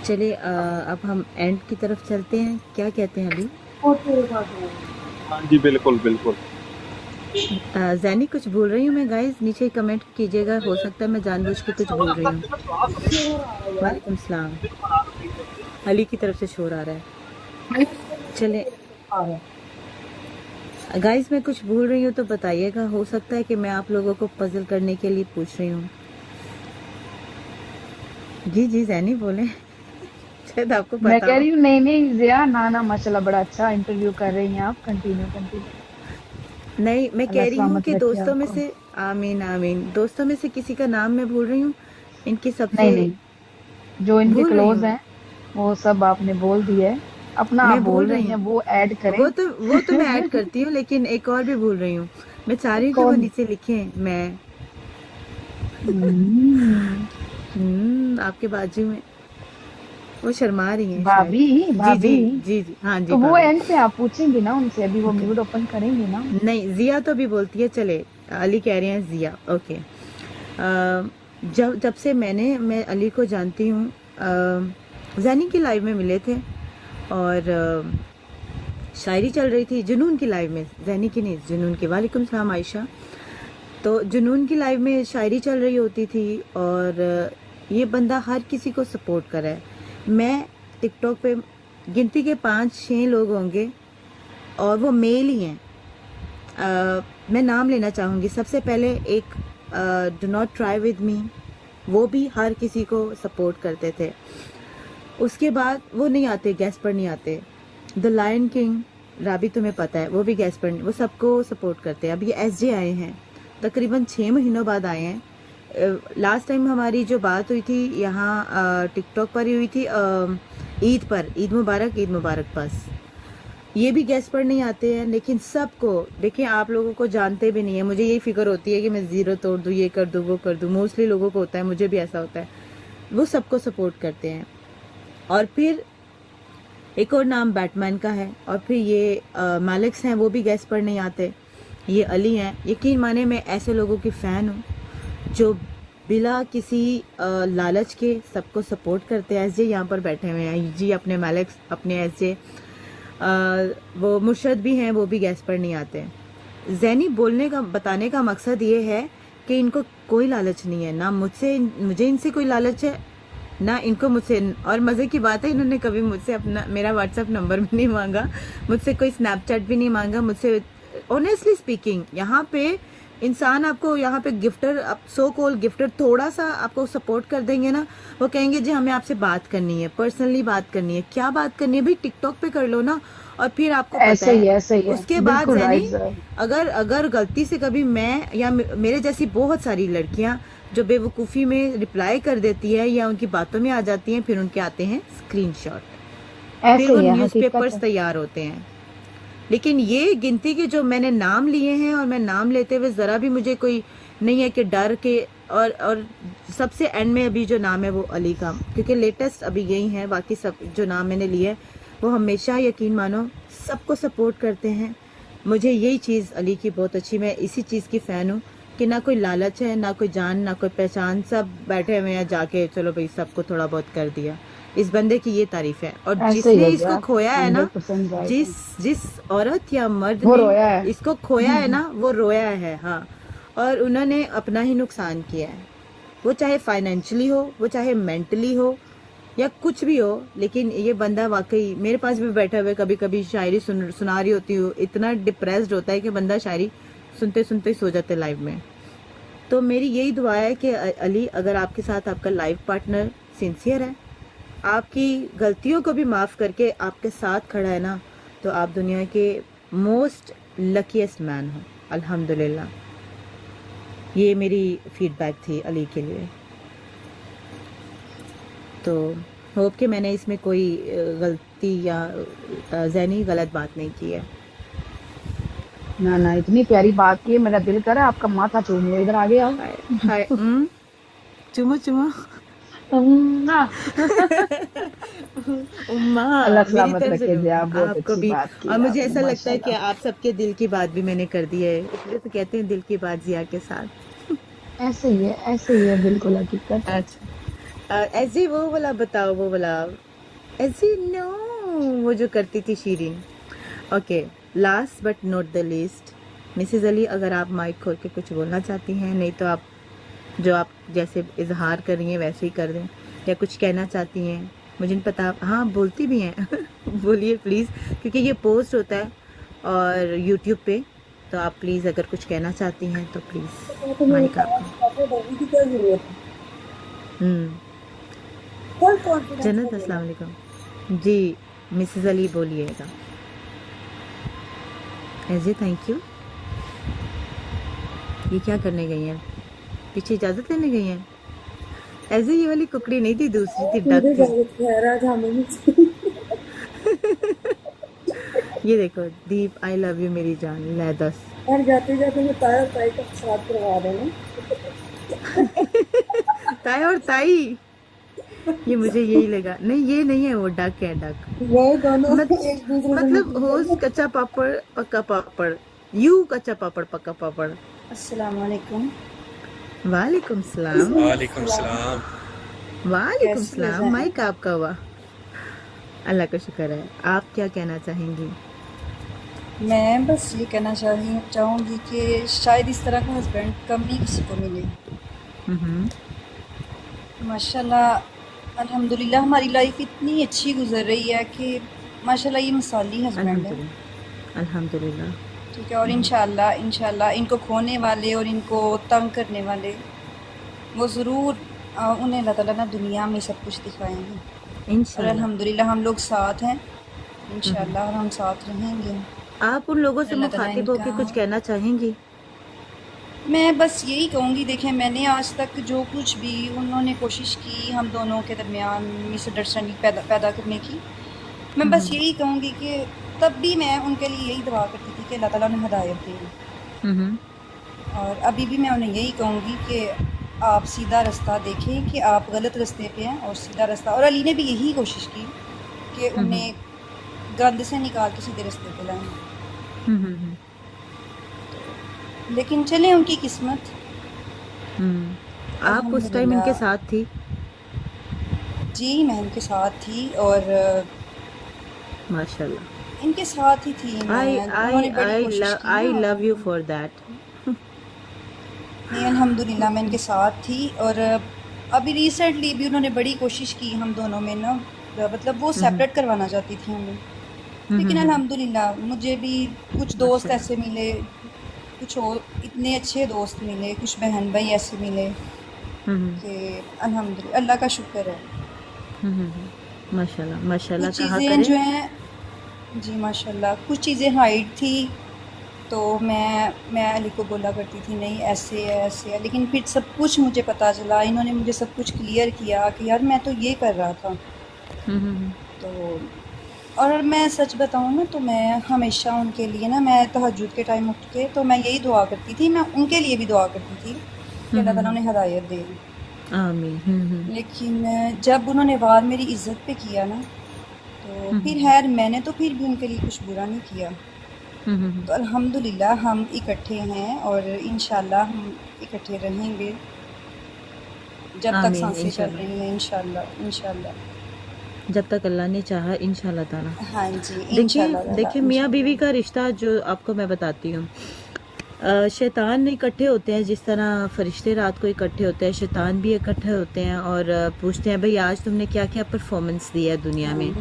चलिए अब हम एंड की तरफ चलते हैं, क्या कहते हैं अली? हाँ जी बिल्कुल बिल्कुल। जैनी कुछ बोल रही हूँ मैं गाइस, नीचे कमेंट कीजिएगा, हो सकता है मैं जानबूझ के कुछ बोल रही हूँ। वालेकुम सलाम। अली की तरफ से शोर आ रहा है। चले गाइस, मैं कुछ भूल रही हूँ तो बताइएगा, हो सकता है कि मैं आप लोगों को पजल करने के लिए पूछ रही हूँ। जी जी जैनी बोले, शायद आपको पता मैं कह हो। रही हूँ नहीं जिया, ना माशाल्लाह बड़ा अच्छा इंटरव्यू कर रही हैं आप, कंटिन्यू। नहीं, मैं कह अल्लाह रही हूँ सलामत कि रखे दोस्तों में आपको। से, आमीन आमीन, दोस्तों में से किसी का नाम मैं भूल रही हूँ, इनकी सबसे नहीं, जो इनके भूल रही क्लोज हूँ। हैं वो सब आपने बोल दिया है, अपना आप मैं भूल बोल रही रही हैं, हूँ, वो ऐड करें। वो तो मैं ऐड करती हूँ, लेकिन एक और भी भूल रही हूँ। मैं चाह रही हूँ कि वो कौन? नीचे लिखें मैं आपके बाजू में। वो शर्मा रही हैं शायद। भाभी जी जी भाभी जी जी हाँ जी तो वो भाभी। एंड पे आप पूछेंगी ना उनसे, अभी वो ओके। म्यूट ओपन करेंगे ना। नहीं, जिया तो भी बोलती है। चले, अली कह रहे हैं जिया। ओके। जब से मैं अली को जानती हूँ, जैनी की लाइव में मिले थे और शायरी चल रही थी जुनून की लाइव में, जैनी की नहीं, जुनून की। वालेकुम सलाम आयशा। तो जुनून की लाइव में शायरी चल रही होती थी और ये बंदा हर किसी को सपोर्ट कर रहा है। मैं टिकटॉक पे गिनती के 5-6 लोग होंगे और वो मेल ही हैं। मैं नाम लेना चाहूँगी। सबसे पहले एक do not try with me, वो भी हर किसी को सपोर्ट करते थे। उसके बाद वो नहीं आते, गेस्ट पर नहीं आते। द लायन किंग राबी, तुम्हें पता है, वो भी गेस्ट पर नहीं, वो सबको सपोर्ट करते हैं। अब ये एसजे आए हैं, तकरीबन 6 महीनों बाद आए हैं। लास्ट टाइम हमारी जो बात हुई थी यहाँ टिकटॉक पर ही हुई थी, ईद पर। ईद मुबारक। बस ये भी गेस्ट पर नहीं आते हैं, लेकिन सबको देखिए, आप लोगों को जानते भी नहीं है। मुझे यही फिक्र होती है कि मैं ज़ीरो तोड़ दूँ, ये कर दूँ, वो कर दूँ। मोस्टली लोगों को होता है, मुझे भी ऐसा होता है। वो सबको सपोर्ट करते हैं। और फिर एक और नाम बैटमैन का है, और फिर ये मैलिक्स हैं, वो भी गेस्ट पर नहीं आते। ये अली हैं। यकीन माने मैं ऐसे लोगों की फ़ैन हूँ जो बिला किसी लालच के सबको सपोर्ट करते हैं। एसजे यहाँ पर बैठे हुए हैं जी, अपने मैलिक्स, अपने एसजे। वो मुर्शद भी हैं, वो भी गेस्ट पर नहीं आते। जैनी बताने का मकसद ये है कि इनको कोई लालच नहीं है, ना मुझे इनसे कोई लालच है, ना इनको मुझसे। और मज़े की बात है, इन्होंने कभी मुझसे मेरा व्हाट्सएप नंबर भी नहीं मांगा, मुझसे कोई स्नैपचैट भी नहीं मांगा, मुझसे ऑनेस्टली स्पीकिंग। यहाँ पे इंसान आपको, यहाँ पे गिफ्टर, सो कॉल गिफ्टर थोड़ा सा आपको सपोर्ट कर देंगे ना, वो कहेंगे जी हमें आपसे बात करनी है, पर्सनली बात करनी है। क्या बात करनी है भाई, टिकटॉक पे कर लो ना। और फिर आपको पता है, ऐसे ही है। उसके बाद बिल्कुल जैनी, राइट। अगर गलती से कभी मैं या मेरे जैसी बहुत सारी लड़कियां जो बेवकूफ़ी में रिप्लाई कर देती है या उनकी बातों में आ जाती हैं, फिर उनके आते हैं स्क्रीनशॉट, ऐसे फिर वो ही है, न्यूज़पेपर्स हकीकत है। तैयार होते हैं। लेकिन ये गिनती के जो मैंने नाम लिए हैं, और मैं नाम लेते हुए ज़रा भी मुझे कोई नहीं है कि डर के। और सबसे एंड में अभी जो नाम है वो अली का, क्योंकि लेटेस्ट अभी यही है। बाकी सब जो नाम मैंने लिए वो हमेशा, यकीन मानो, सबको सपोर्ट करते हैं। मुझे यही चीज़ अली की बहुत अच्छी, मैं इसी चीज़ की फ़ैन हूँ कि ना कोई लालच है, ना कोई जान, ना कोई पहचान। सब बैठे हुए हैं जाके, चलो भाई सबको थोड़ा बहुत कर दिया। इस बंदे की ये तारीफ है। और ऐसे ही जिसने है इसको यार, खोया है ना, 100% राइट है। जिस औरत या मर्द वो ने रोया है। इसको खोया है ना, वो रोया है। हाँ, और उन्होंने अपना ही नुकसान किया है, वो चाहे फाइनेंशियली हो, वो चाहे मेंटली हो, या कुछ भी हो। लेकिन ये बंदा वाकई, मेरे पास भी बैठा हुआ कभी कभी शायरी सुना रही होती हूँ, इतना डिप्रेस्ड होता है कि बंदा शायरी सुनते सुनते सो जाते लाइव में। तो मेरी यही दुआ है कि अली, अगर आपके साथ आपका लाइफ पार्टनर सिंसियर है, आपकी गलतियों को भी माफ़ करके आपके साथ खड़ा है ना, तो आप दुनिया के मोस्ट लकीएस्ट मैन हो। अल्हम्दुलिल्लाह। ये मेरी फीडबैक थी अली के लिए। तो होप कि मैंने इसमें कोई गलती या ज़हनी गलत बात नहीं की है। ना इतनी प्यारी बात की है, मेरा दिल कर रहा है आपका माथा चूम लो। इधर आगे आओ। हाय हाय, चुमो चुमो। उम्मा। उम्मा अल्लाह मेरी सलामत तरफ से रखे जी, आप बहुत आपको अच्छी भी। बात की और मुझे आपने, ऐसा लगता है कि माशाल्लाह। आप सबके दिल की बात भी मैंने कर दी है, इसलिए तो कहते हैं दिल की बात जिया के साथ। ऐसे ही है बिल्कुल हकीकत। अच्छा ऐसे वो वाला बताओ, वो वाला ऐसे नो वो जो करती थी Shireen. Okay, last but not the least, Mrs Ali अगर आप माइक खोल के कुछ बोलना चाहती हैं, नहीं तो आप जो आप जैसे इजहार कर रही हैं वैसे ही कर दें, या कुछ कहना चाहती हैं, मुझे नहीं पता। हाँ आप बोलती भी हैं बोलिए प्लीज़, क्योंकि ये पोस्ट होता है और यूट्यूब पे, तो आप प्लीज़ अगर कुछ कहना चाहती हैं तो प्लीज़ माइक आपका। की क्या जरूरत है? फुल कॉन्फिडेंस जन्नत अस्सलाम वालेकुम जी, मिसेज अली बोलिएगा। एजे थैंक यू। ये क्या करने गई हैं? पीछे इजाजत लेने गई हैं? ऐसे ये वाली कुकड़ी नहीं थी, दूसरी थी, डक थी। ये देखो दीप, आई लव यू मेरी जान, ले 10। और जाते जाते मैं ताया और ताई का साथ करवा देना। ताई और ताई, ये मुझे यही लगा। नहीं ये नहीं है, वो डक है, डक। वो दोनों एक दूसरे से मतलब होस्ट कच्चा पापड़ पक्का पापड़, यू कच्चा पापड़ पक्का पापड़। अस्सलाम वालेकुम। वालेकुम सलाम। वालेकुम सलाम। वालेकुम कैसे सलाम। हैं? माइक आपका हुआ। अल्लाह का शुक्र है। आप क्या कहना चाहेंगी? मैं बस ये कहना चाहूँगी कि शायद इस तरह का हस्बैंड कम ही किसी को मिले। माशाल्लाह अल्हम्दुलिल्लाह हमारी लाइफ इतनी अच्छी गुजर रही है कि माशाल्लाह ये मिसाली हस्बैंड है। अल्हम्दुलिल्लाह। ठीक है, और इंशाल्लाह इनको खोने वाले और इनको तंग करने वाले वो ज़रूर उन्हें अल्लाह ताला ना दुनिया में सब कुछ दिखाएंगे। और इंशाल्लाह। अल्हम्दुलिल्लाह हम लोग साथ हैं इंशाल्लाह, और हम साथ रहेंगे। आप उन लोगों से अल्लाह ताला मुखातिब होकर इनका कुछ कहना चाहेंगी? मैं बस यही कहूँगी, देखें मैंने आज तक जो कुछ भी उन्होंने कोशिश की हम दोनों के दरमियान मिसअंडरस्टैंडिंग पैदा करने की, मैं बस यही कहूँगी कि तब भी मैं उनके लिए यही दुआ करती थी कि अल्लाह ताला उन्हें हिदायत दे। और अभी भी मैं उन्हें यही कहूँगी कि आप सीधा रास्ता देखें कि आप गलत रास्ते पे हैं, और सीधा रास्ता। और अली ने भी यही कोशिश की कि उन्हें गंद से निकाल के सीधे रास्ते पे लाएं, लेकिन चले उनकी किस्मत। आप उस टाइम इनके साथ थी? जी मैं उनके साथ थी, और माशाल्लाह इनके साथ ही थी मैं। उन्होंने बड़ी कोशिश की आई ना। Love you for that. नहीं अल्हम्दुलिल्लाह मैं इनके साथ थी, और अभी रिसेंटली भी उन्होंने बड़ी कोशिश की हम दोनों में ना, मतलब वो सेपरेट करवाना चाहती थी हमें, लेकिन अल्हम्दुलिल्लाह मुझे भी कुछ दोस्त ऐसे मिले, कुछ और इतने अच्छे दोस्त मिले, कुछ बहन भाई ऐसे मिले कि अल्हम्दुलिल्लाह अल्लाह का शुक्र है। माशाल्लाह माशाल्लाह। कुछ कहा चीज़ें करें जो हैं जी माशाल्लाह, कुछ चीज़ें हाइड थी, तो मैं अली को बोला करती थी नहीं ऐसे है ऐसे है, लेकिन फिर सब कुछ मुझे पता चला, इन्होंने मुझे सब कुछ क्लियर किया कि यार मैं तो ये कर रहा था। तो और मैं सच बताऊँ ना, तो मैं हमेशा उनके लिए ना, मैं तहज्जुद के टाइम उठ के तो मैं यही दुआ करती थी, मैं उनके लिए भी दुआ करती थी कि अल्लाह ताला उन्हें हिदायत दे। आमीन। लेकिन जब उन्होंने वार मेरी इज्जत पे किया ना, तो फिर खैर मैंने तो फिर भी उनके लिए कुछ बुरा नहीं किया। तो अल्हम्दुलिल्लाह हम इकट्ठे हैं, और इंशाल्लाह हम इकट्ठे रहेंगे जब तक सांसें चल रही हैं। इंशाल्लाह जब तक अल्लाह ने चाहा इंशाल्लाह ताला। हाँ जी देखिए मियाँ बीवी का रिश्ता जो आपको मैं बताती हूँ, शैतान इकट्ठे होते हैं, जिस तरह फरिश्ते रात को इकट्ठे होते हैं, शैतान भी इकट्ठे होते हैं और पूछते हैं भाई आज तुमने क्या क्या परफॉर्मेंस दिया है दुनिया में।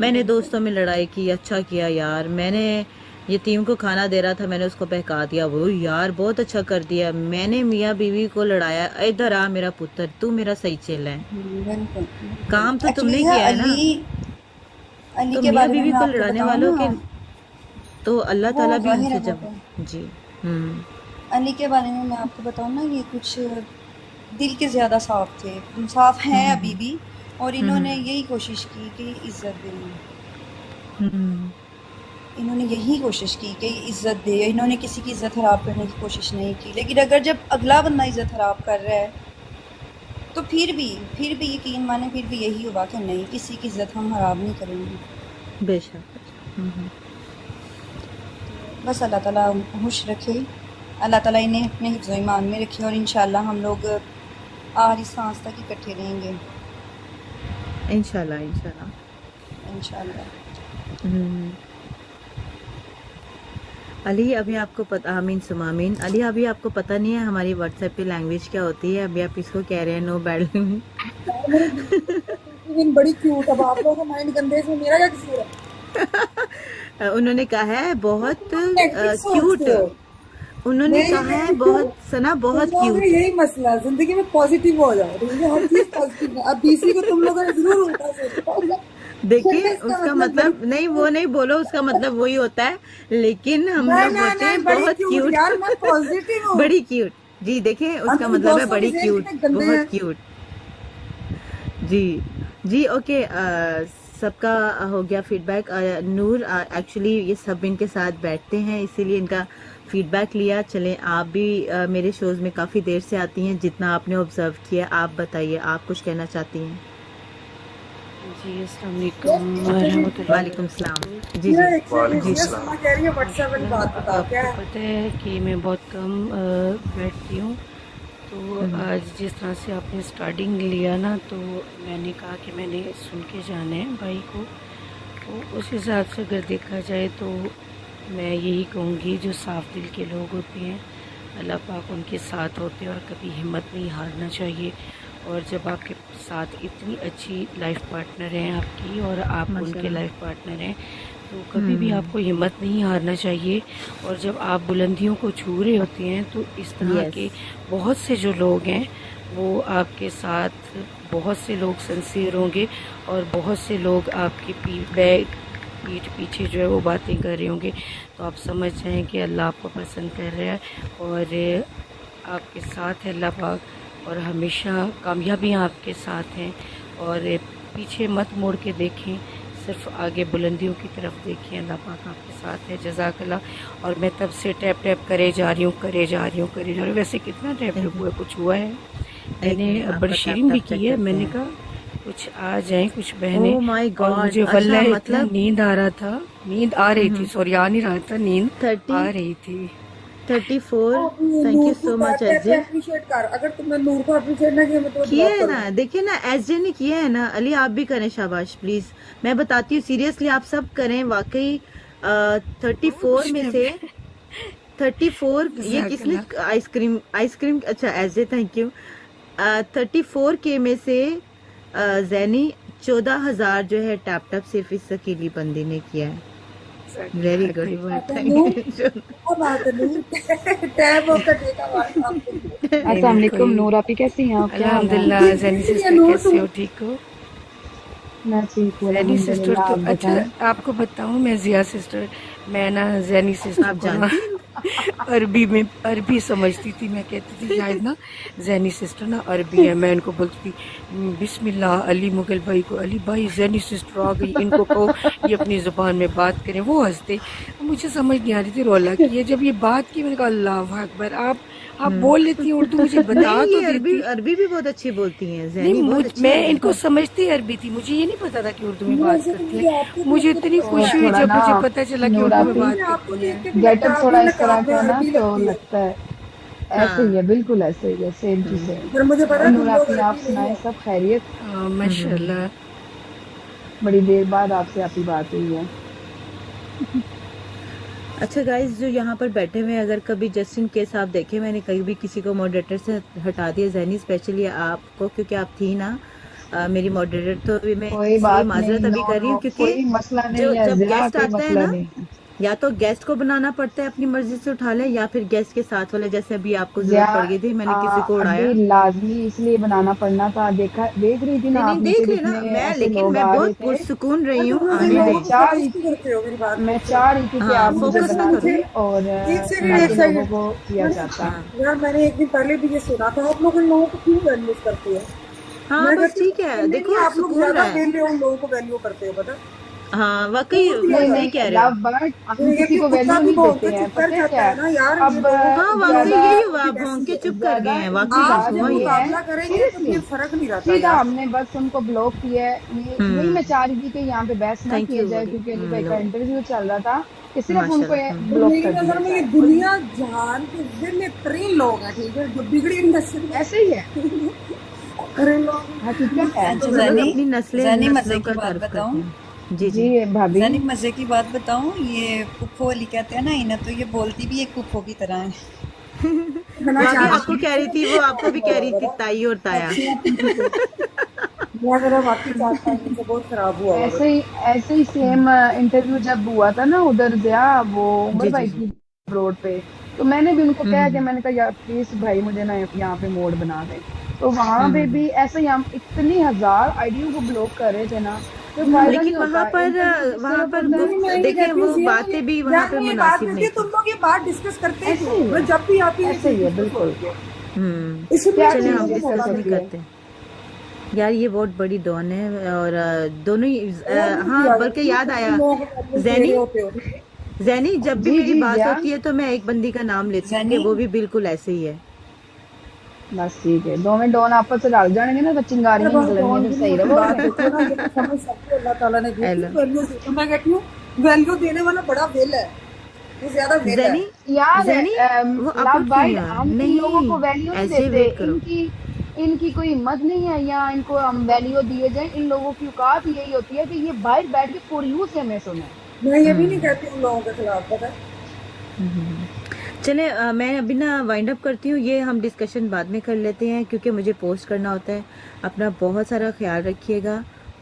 मैंने दोस्तों में लड़ाई की, अच्छा किया यार, मैंने यतीम को खाना दे रहा था, मैंने उसको बहका दिया, वो यार बहुत अच्छा कर दिया। मैंने मियाँ बीवी को लड़ाया, इधर आ मेरा पुत्र, तू मेरा सही चेला है, काम तो तुमने किया है ना। तो मियाँ बीवी को लड़ाने वालों के तो अल्लाह ताला भी उनसे जब जी अली के बारे में मैं आपको बताऊँ ना, ये कुछ दिल के ज़्यादा साफ थे, साफ हैं अभी भी, और इन्होंने यही कोशिश की कि इज्जत दें। इन्होंने यही कोशिश की कि इज्जत दे, इन्होंने किसी की इज्जत खराब करने की कोशिश नहीं की। लेकिन अगर जब अगला बंदा इज्जत खराब कर रहा है तो फिर भी यकीन माने फिर भी यही हुआ कि नहीं, किसी की इज्जत हम खराब नहीं करेंगे। बेशक। बस अल्लाह ताला खुश रखे, अल्लाह ताला इन्हें अपने हिफ्ज़ ईमान में रखे और इंशाल्लाह हम लोग आखिरी सांस तक इकट्ठे रहेंगे इंशाल्लाह। अली अभी आपको पता, आमीन सुमामीन। अली अभी आपको पता नहीं है हमारी व्हाट्सएप पे लैंग्वेज क्या होती है? अभी आप इसको कह रहे हैं नो बैड। बड़ी क्यूट। अब आप लोगों का माइंड गंदे से मेरा क्या कसूर है? उन्होंने कहा है बहुत क्यूट। उन्होंने कहा है बहुत सना, बहुत क्यूट। यही मसला, जिंदगी में पॉजिटिव हो जाओ, हर चीज पॉजिटिव है। अब बीसी को तुम लोगों ने जरूर उल्टा सोचा। देखिए उसका मतलब नहीं, वो नहीं बोलो, उसका मतलब वही होता है, लेकिन हम लोग बोलते हैं बहुत क्यूट यार, मैं पॉजिटिव हूं। बड़ी क्यूट जी। देखिए उसका मतलब है बड़ी क्यूट, बहुत क्यूट जी। ओके, सबका हो गया फीडबैक। नूर एक्चुअली ये सब इनके साथ बैठते हैं, इसीलिए इनका फीडबैक लिया। चलें, आप भी मेरे शोज में काफ़ी देर से आती हैं, जितना आपने ऑब्जर्व किया आप बताइए, आप कुछ कहना चाहती हैं? जी अस्सलाम वालेकुम रहमतुल्लाह। वालेकुम सलाम। जी वालेकुम सलाम। आपको पता है कि मैं बहुत कम बैठती हूँ, तो आज जिस तरह से आपने स्टार्टिंग लिया ना, तो मैंने कहा कि मैंने सुन के जाना है भाई को, तो उस हिसाब से अगर देखा जाए तो मैं यही कहूँगी, जो साफ़ दिल के लोग होते हैं अल्लाह पाक उनके साथ होते हैं और कभी हिम्मत नहीं हारना चाहिए। और जब आपके साथ इतनी अच्छी लाइफ पार्टनर हैं आपकी और आप उनके लाइफ पार्टनर हैं, तो कभी भी आपको हिम्मत नहीं हारना चाहिए। और जब आप बुलंदियों को छू रहे होते हैं तो इस तरह के बहुत से जो लोग हैं वो आपके साथ, बहुत से लोग सिंसियर होंगे और बहुत से लोग आपकी पीठ पीछे जो है वो बातें कर रहे होंगे। तो आप समझ जाएं कि अल्लाह आपको पसंद कर रहा है और आपके साथ है अल्लाह पाक, और हमेशा कामयाबियाँ आपके साथ हैं। और पीछे मत मुड़ के देखें, सिर्फ आगे बुलंदियों की तरफ देखें, अल्लाह पाक आपके साथ है। जज़ाकल्लाह। और मैं तब से टैप करे जा रही हूँ। वैसे कितना टैप हुआ, कुछ हुआ है? मैंने बड़ी शीरीन भी की है। मैंने कहा कुछ आ जाए कुछ बहने। और मुझे वल्लाह इतना नींद आ रहा था, नींद आ रही थी, सॉरी आ नहीं रहा था, नींद आ रही थी। 34 thank you so much SJ. अगर तुमने नूर को अप्रिशिएट ना किया तो किया है ना, देखिए ना एसजे ने किया है ना। अली आप भी करें, शाबाश प्लीज। मैं बताती हूँ सीरियसली, आप सब करें वाकई। 34 में से 34 ये किसने आइसक्रीम अच्छा एसजे थैंक यू। 34 के में से जैनी 14,000 जो है टैप सिर्फ इस अकेली बंदी ने किया है। Very good. अस्सलाम वालेकुम नूर, आप कैसी हैं? आप अल्हम्दुलिल्लाह। ज़ैनी सिस्टर कैसे हो? ठीक हो? मैं ठीक हूँ। ज़ैनी सिस्टर तो अच्छा, आपको बताऊँ मैं जिया सिस्टर, मैं ना ज़ैनी सिस्टर को ना अरबी समझती थी। मैं कहती थी शायद ना ज़ैनी सिस्टर ना अरबी है। मैं इनको बोलती थी बिस्मिल्लाह अली मुगल भाई को, अली भाई ज़ैनी सिस्टर आ गई, इनको कहो ये अपनी ज़ुबान में बात करें। वो हंसते, मुझे समझ नहीं आ रही थी रौला की। ये जब ये बात की मैंने कहा अल्लाह अकबर, आप बोल लेती हैं उर्दू, मुझे बता तो देती। अरबी भी बहुत अच्छी बोलती हैं। मैं इनको समझती अरबी थी, मुझे ये नहीं पता था कि उर्दू में बात करती है। मुझे इतनी खुशी हुई जब मुझे पता चला कि उर्दू में बात करती है। गेटअप थोड़ा इस तरह का ना तो लगता है ऐसे ही है, बिल्कुल ऐसे ही है, सेम टू सेम। मुझे पता नूर आप सुनाए, सब खैरियत? माशाल्लाह, बड़ी देर बाद आपसे आपकी बात हुई है। अच्छा गाइस, जो यहाँ पर बैठे हुए हैं, अगर कभी जस्ट इन केस आप देखें, मैंने कहीं भी किसी को मॉडरेटर से हटा दिया, ज़ैनी स्पेशली आपको, क्योंकि आप थी ना मेरी मॉडरेटर, तो भी मैं माजरत अभी कर रही हूँ, क्योंकि जब गेस्ट आता है ना, या तो गेस्ट को बनाना पड़ता है अपनी मर्जी से उठा ले, या फिर गेस्ट के साथ वाले, जैसे अभी आपको जरूरत पड़ गई थी, मैंने किसी को उड़ाया, लाजमी इसलिए बनाना पड़ना था। देख रही थी ना, देख लेना मैं, लेकिन मैं बहुत पुरसुकून रही हूँ। मैं चाह रही थी कि आप मुझे बनाते और लोगों को किया जाता। यार मैंने एक दिन पहले भी ये सुना था, आप लोग इन लोगों को क्यों वैल्यू करते हैं? हाँ बस ठीक है, देखो आप लोग ज्यादा वैल्यू उन लोगों को वैल्यू करते हो, पता हाँ वाकई नहीं नहीं कह रहे लव हो। बर्ड हम किसी को वैल्यू नहीं देते हैं, पता है क्या अब हाँ वाकई ज्यादा यही हुआ, भौंक के चुप कर गए हैं, वाकई बात हुआ ये। मुकाबला करेंगे तो ये फर्क नहीं रहता सीधा यार। हमने बस उनको ब्लॉक किया है। यही मैं चाह रही थी कि यहाँ पे बहस ना Thank किया you, जाए, Uri. क्योंकि अली भाई का इंटरव्यू चल रहा था कि सिर्फ उनको माशाल्लाह, ब्लॉक मेरी कर नजर में दिया ये जाए। दुनिया जहान के जितने तरीन लोग हैं, ठीक है, जो बिगड़ी नस्ल ऐसे ही है, तरीन लोग हकीकत है। अच्छा, वो लोग ज़ैनी अपनी नस्लें ज़ैनी मज़े नस्लों की का बात तारुफ करते बताऊं, हैं। जी जी भाभी ज़ैनी मज़े की बात बताऊं, ये पुप्पो अली कहते हैं ना इन्हें, तो ये बोलती भी एक पुप्पो की तरह है। भाभी आपको कह रही थी, वो आपको भी कह रही थी ताई और ताया। मैं जरा वाकई चाहता हूँ, मुझे बहुत खराब हुआ। ऐसे ही सेम इंटरव्यू जब हुआ था ना उधर जया वो जी, उमर जी, भाई जी। की रोड पे, तो मैंने भी उनको कहा कि मैंने कहा यार प्लीज भाई मुझे ना यहाँ पे मोड बना दे। तो वहाँ पे भी ऐसे ही हम इतनी 1000 आईडियो को ब्लॉक कर रहे थे ना, तो फायदा लेकिन नहीं होता। वहाँ पर देखिए वो बातें भी वहाँ पे मुनासिब नहीं। तुम लोग ये बात डिस्कस करते ऐसे ही हैं, है। मैं जब भी आती ऐसे ही है बिल्कुल। इसलिए चलिए हम चीज़ें डिस्कस कर नहीं सकती है। करते यार, ये बहुत बड़ी डॉन है। और दोनों ही हाँ, बल्कि याद आया जैनी जब भी जी, मेरी जी, बात या। होती है तो मैं एक बंदी का नाम लेती हूँ कि वो भी बिल्कुल ऐसे ही है। बस ठीक है, दोनों डॉन आपस से रल जाएंगे ना तो चिंगारियां निकलेंगी, तो सही रहो। अल्लाह ताला ने मैं कहती हूँ वैल्यू देने वाला बड़ा वेल है, वो ज्यादा वेल है। यार ज़ैनी, वो लव अपलोड बाइट क्यों यार? हम इन नहीं, लोगों को वैल्यू नहीं ऐसे देते, वेट करो। इनकी कोई हिम्मत नहीं है या इनको हम वैल्यू दिए जाए। इन लोगों की औकात यही होती है कि ये बाहर बैठ के फॉर यू से हमें सुने। मैं ये भी नहीं कहती उन लोगों के खिलाफ, पता है। चले मैं अभी ना वाइंड अप करती हूँ, ये हम डिस्कशन बाद में कर लेते हैं क्योंकि मुझे पोस्ट करना होता है। अपना बहुत सारा ख्याल रखिएगा,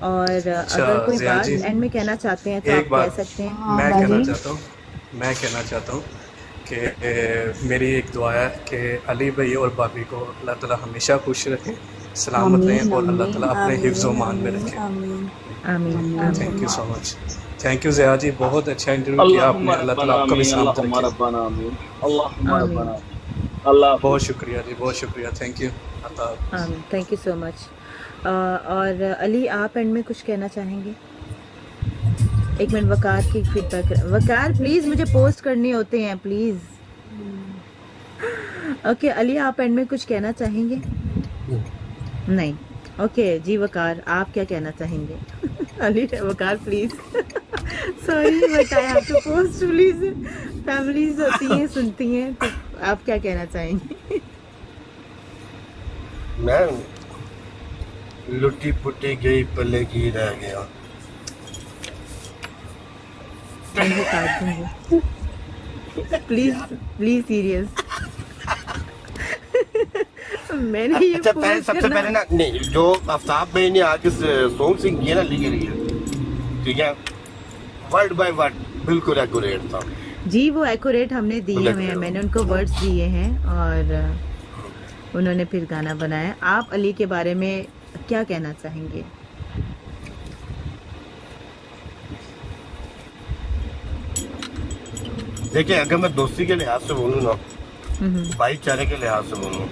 और अगर कोई ज़िया बात जी, एंड में कहना चाहते हैं तो एक आप कह बात सकते हैं। मैं कहना चाहता हूँ कि मेरी एक दुआ है कि अली भाई और भाभी को अल्लाह ताला हमेशा खुश रखे, सलामत रहें, और अल्लाह ताला अपने हिफ्ज़ व मान में रखे। आमीन। Thank you so much. Thank you Zia ji, बहुत अच्छा इंटरव्यू किया आपने। अल्लाह ताला आपका भी सलामत रखे। बहुत शुक्रिया जी, बहुत शुक्रिया। Thank you. Thank you so much. और अली आप एंड में कुछ कहना चाहेंगे? एक मिनट, वकार की फीडबैक। वकार प्लीज मुझे पोस्ट करने होते हैं प्लीज। ओके अली आप एंड में कुछ कहना चाहेंगे? नहीं। ओके जी वकार आप क्या कहना चाहेंगे? Ali Waqar please. Sorry but I have to post please. Families होती हैं सुनती हैं, तो आप क्या कहना चाहेंगे? मैं लुटी पुटी गई पले की रह गया। Please please serious. मैंने ये अच्छा पहले सबसे पहले ना नहीं, जो आफ्ताब भाई ने आज सॉन्ग सिंग किया ना लिरिकली, ठीक है, वर्ड बाय वर्ड बिल्कुल एक्यूरेट था जी। वो एक्यूरेट हमने दिए हुए हैं, मैंने उनको वर्ड्स दिए हैं और उन्होंने फिर गाना बनाया। आप अली के बारे में क्या कहना चाहेंगे? देखिए अगर मैं दोस्ती के लिहाज से बोलूँ ना, भाईचारे के लिहाज से बोलूँ,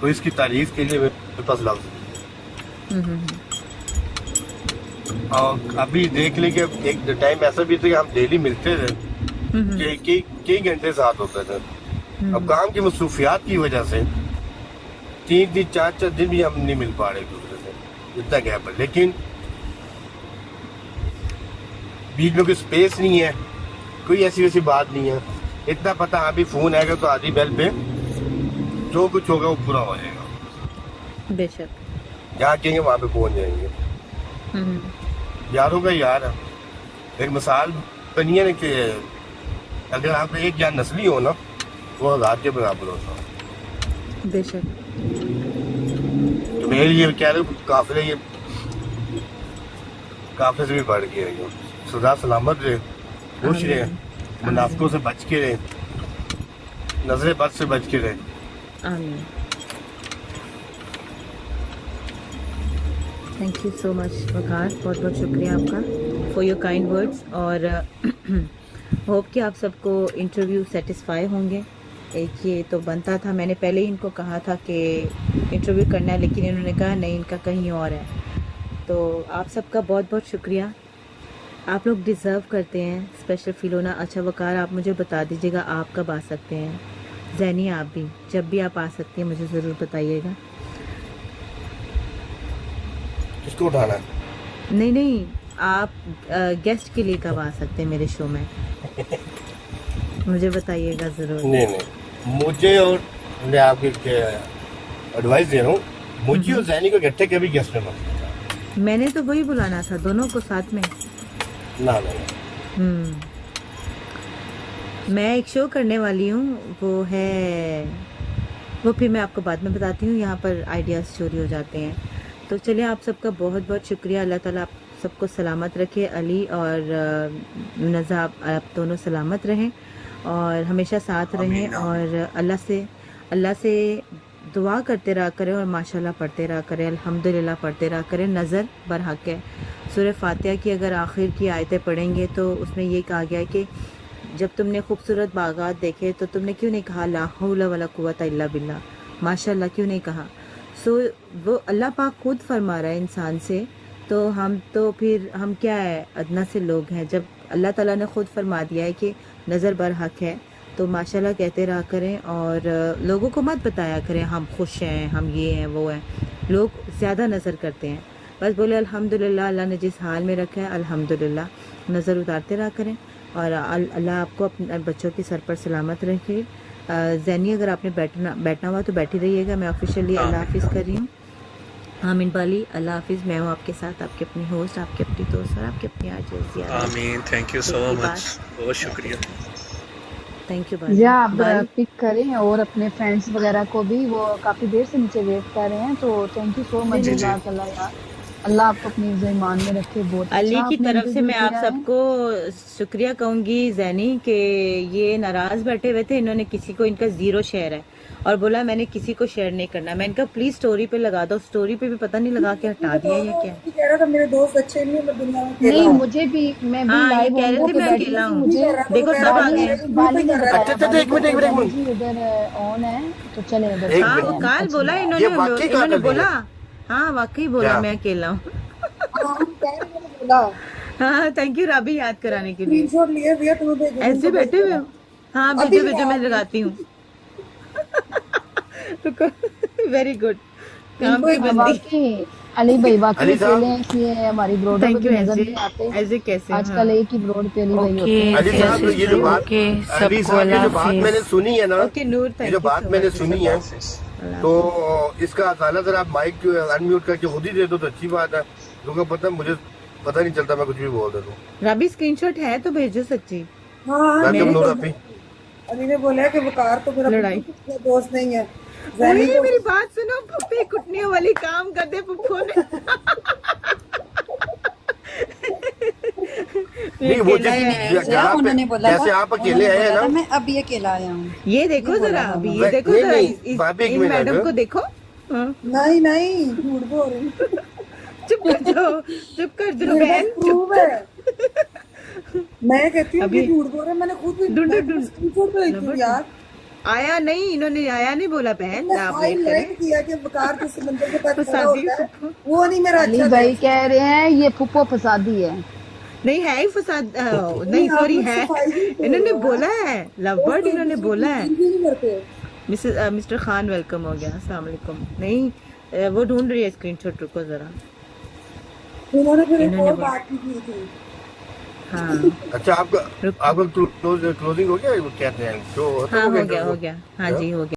तो इसकी तारीफ के लिए मेरे पास लफ्ज नहीं। और अभी देख ली कि एक टाइम ऐसा भी था कि हम डेली मिलते थे, कई घंटे साथ होते थे। अब काम की मसरूफियात की वजह से 3 दिन 4 दिन भी हम नहीं मिल पा रहे एक दूसरे से, इतना गैप है। लेकिन बीच में कोई स्पेस नहीं है, कोई ऐसी वैसी बात नहीं है। इतना पता अभी फोन आएगा तो आधी बेल पे जो कुछ होगा वो पूरा हो जाएगा। बेशक जहाँ कहेंगे वहाँ पे पहुँच जाएंगे। यारों का यार है। एक मिसाल बनी है ना कि अगर आप एक जान नस्ली हो ना, वो 1000 के बराबर होता है। बेशक तो मेरे लिए कह रहे काफिले ये काफिले से भी बढ़ गया है। सदा सलामत रहे, खुश रहे, मुनाफिकों से बच के रहे, नजरे बद से बच के रहे। आमीन। थैंक यू सो मच वकार, बहुत बहुत शुक्रिया आपका फॉर योर काइंड वर्ड्स। और होप कि आप सबको इंटरव्यू सेटिस्फाई होंगे। एक ये तो बनता था, मैंने पहले ही इनको कहा था कि इंटरव्यू करना है, लेकिन इन्होंने कहा नहीं इनका कहीं और है। तो आप सबका बहुत बहुत शुक्रिया। आप लोग डिज़र्व करते हैं स्पेशल फील होना। अच्छा वकार, आप मुझे बता दीजिएगा आप कब आ सकते हैं। जैनी आप भी जब भी आप आ सकते हैं मुझे ज़रूर बताइएगा। किसको उठाना है? नहीं, आप गेस्ट के लिए कब आ सकते हैं मेरे शो में, मुझे बताइएगा ज़रूर। नहीं, मुझे और मैं आपको एडवाइस दे रहा हूँ, मुझे और जैनी को इकट्ठे कभी गेस्ट में मत। मैंने तो वही बुलाना था, दोनों को साथ में। ना। मैं एक शो करने वाली हूँ, वो फिर मैं आपको बाद में बताती हूँ, यहाँ पर आइडियाज़ चोरी हो जाते हैं। तो चलिए, आप सबका बहुत बहुत शुक्रिया। अल्लाह ताला आप सबको सलामत रखे। अली और नज़ा आप दोनों सलामत रहें और हमेशा साथ रहें, और अल्लाह से दुआ करते रहा करें और माशाल्लाह पढ़ते रहा करें, अल्हम्दुलिल्लाह पढ़ते रहा करें। नज़र बरहक है। सूरह फातिहा की अगर आखिर की आयतें पढ़ेंगे तो उसमें ये कहा गया है कि जब तुमने खूबसूरत बागात देखे तो तुमने क्यों नहीं कहा ला हौला वला कुव्वता इल्ला बिल्लाह, माशाल्लाह क्यों नहीं कहा। सो वो अल्लाह पाक खुद फरमा रहा है इंसान से, तो हम क्या है, अदना से लोग हैं। जब अल्लाह ताला ने खुद फरमा दिया है कि नज़र बरहक है, तो माशाल्लाह कहते रहा करें और लोगों को मत बताया करें हम खुश हैं, हम ये हैं वो हैं। लोग ज़्यादा नज़र करते हैं, बस बोले अल्हम्दुलिल्लाह, अल्लाह ने जिस हाल में रखा है अल्हम्दुलिल्लाह, नज़र उतारते रहा करें और अल्लाह आपको अपने बच्चों की सर पर सलामत रखे। जैनी अगर आपने बैठना हुआ तो बैठी रहिएगा। मैं ऑफिशियली अल्लाह हाफिज़ कर रही हूँ। आमीन बाली, अल्लाह हाफिज़। मैं हूँ आपके साथ, आपकी अपनी होस्ट, आपकी अपनी दोस्त और आपकी अपनी आजीज़। आमीन, थैंक यू सो मच, बहुत शुक्रिया। Thank you. आप पिक करें और अपने फ्रेंड्स वगैरह को भी, वो काफ़ी देर से नीचे वेट कर रहे हैं, तो थैंक यू सो मच। अल्लाह आपको अपनी ईमान में रखे। बहुत अली की तरफ से मैं आप सबको शुक्रिया कहूँगी जैनी कि ये नाराज़ बैठे हुए थे, इन्होंने किसी को, इनका 0 शेयर है और बोला मैंने किसी को शेयर नहीं करना। मैं इनका प्लीज स्टोरी पे लगा दो, स्टोरी पे भी पता नहीं लगा के हटा दिया ये क्या कह रहा था। मेरे दोस्त अच्छे नहीं है, मैं दुनिया में नहीं, मुझे भी, मैं भी लाइव कह रहे थे मैं अकेला हूँ। देखो सब आ गए। उधर ऑन है तो चले उधर। हाँ वकार बोला इन्होंने बोला, हाँ वाकई बोला मैं अकेला हूँ। हाँ थैंक यू राबी याद कराने के लिए। ऐसे बैठे हुए हो? हाँ भेजो मैं लगाती हूँ। वेरी गुड काम की बंदी। अली भाई वाकई अकेले हैं, इसलिए हमारी ब्रोड पे भी नजर नहीं आते। ऐसे कैसे आजकल एक ही ब्रोड पे अली भाई होते हैं। अली साहब ये जो बात मैंने सुनी है ना, ये जो बात मैंने सुनी है, तो इसका गाना जरा आप माइक अनम्यूट करके खुद ही दे दो तो अच्छी बात है। लोगों को पता, मुझे पता नहीं चलता, मैं कुछ भी बोल देता हूँ। रबी स्क्रीनशॉट है तो भेजो सच्ची। हाँ अली ने बोला है कि वकार तो मेरा दोस्त नहीं है। मेरी बात सुनो, पप्पी कुटने वाली काम कर दे पुप्पो ने। नहीं वो उन्होंने बोला जैसे आप अकेले आए हैं ना, मैं अभी अकेला आया हूँ। ये देखो जरा, अभी ये देखो जरा, इस मैडम को देखो। नहीं झूठ बोल रही। चुप कर जाओ बहन, चुप कर। मैं कहती हूँ झूठ बोल रहे, मैंने खुद ढूंढ यार। आया नहीं, इन्होंने आया नहीं बोला बहन। आप किया कि वकार के समंदर के पास वो नहीं मेरा अच्छा भाई कह रहे हैं ये फुप्पो फसादी है। नहीं है ही फसाद, नहीं सॉरी है, इन्होंने बोला है लव बर्ड, इन्होंने बोला है। मिस्टर खान वेलकम हो गया, अस्सलाम वालेकुम। नहीं वो ढूंढ रही है स्क्रीनशॉट, रुको जरा। उन्होंने फिर एक और बात की थी। हाँ अच्छा, आपका क्लोजिंग हो गया, कहते हैं हाँ हो गया। हाँ जी हो गया।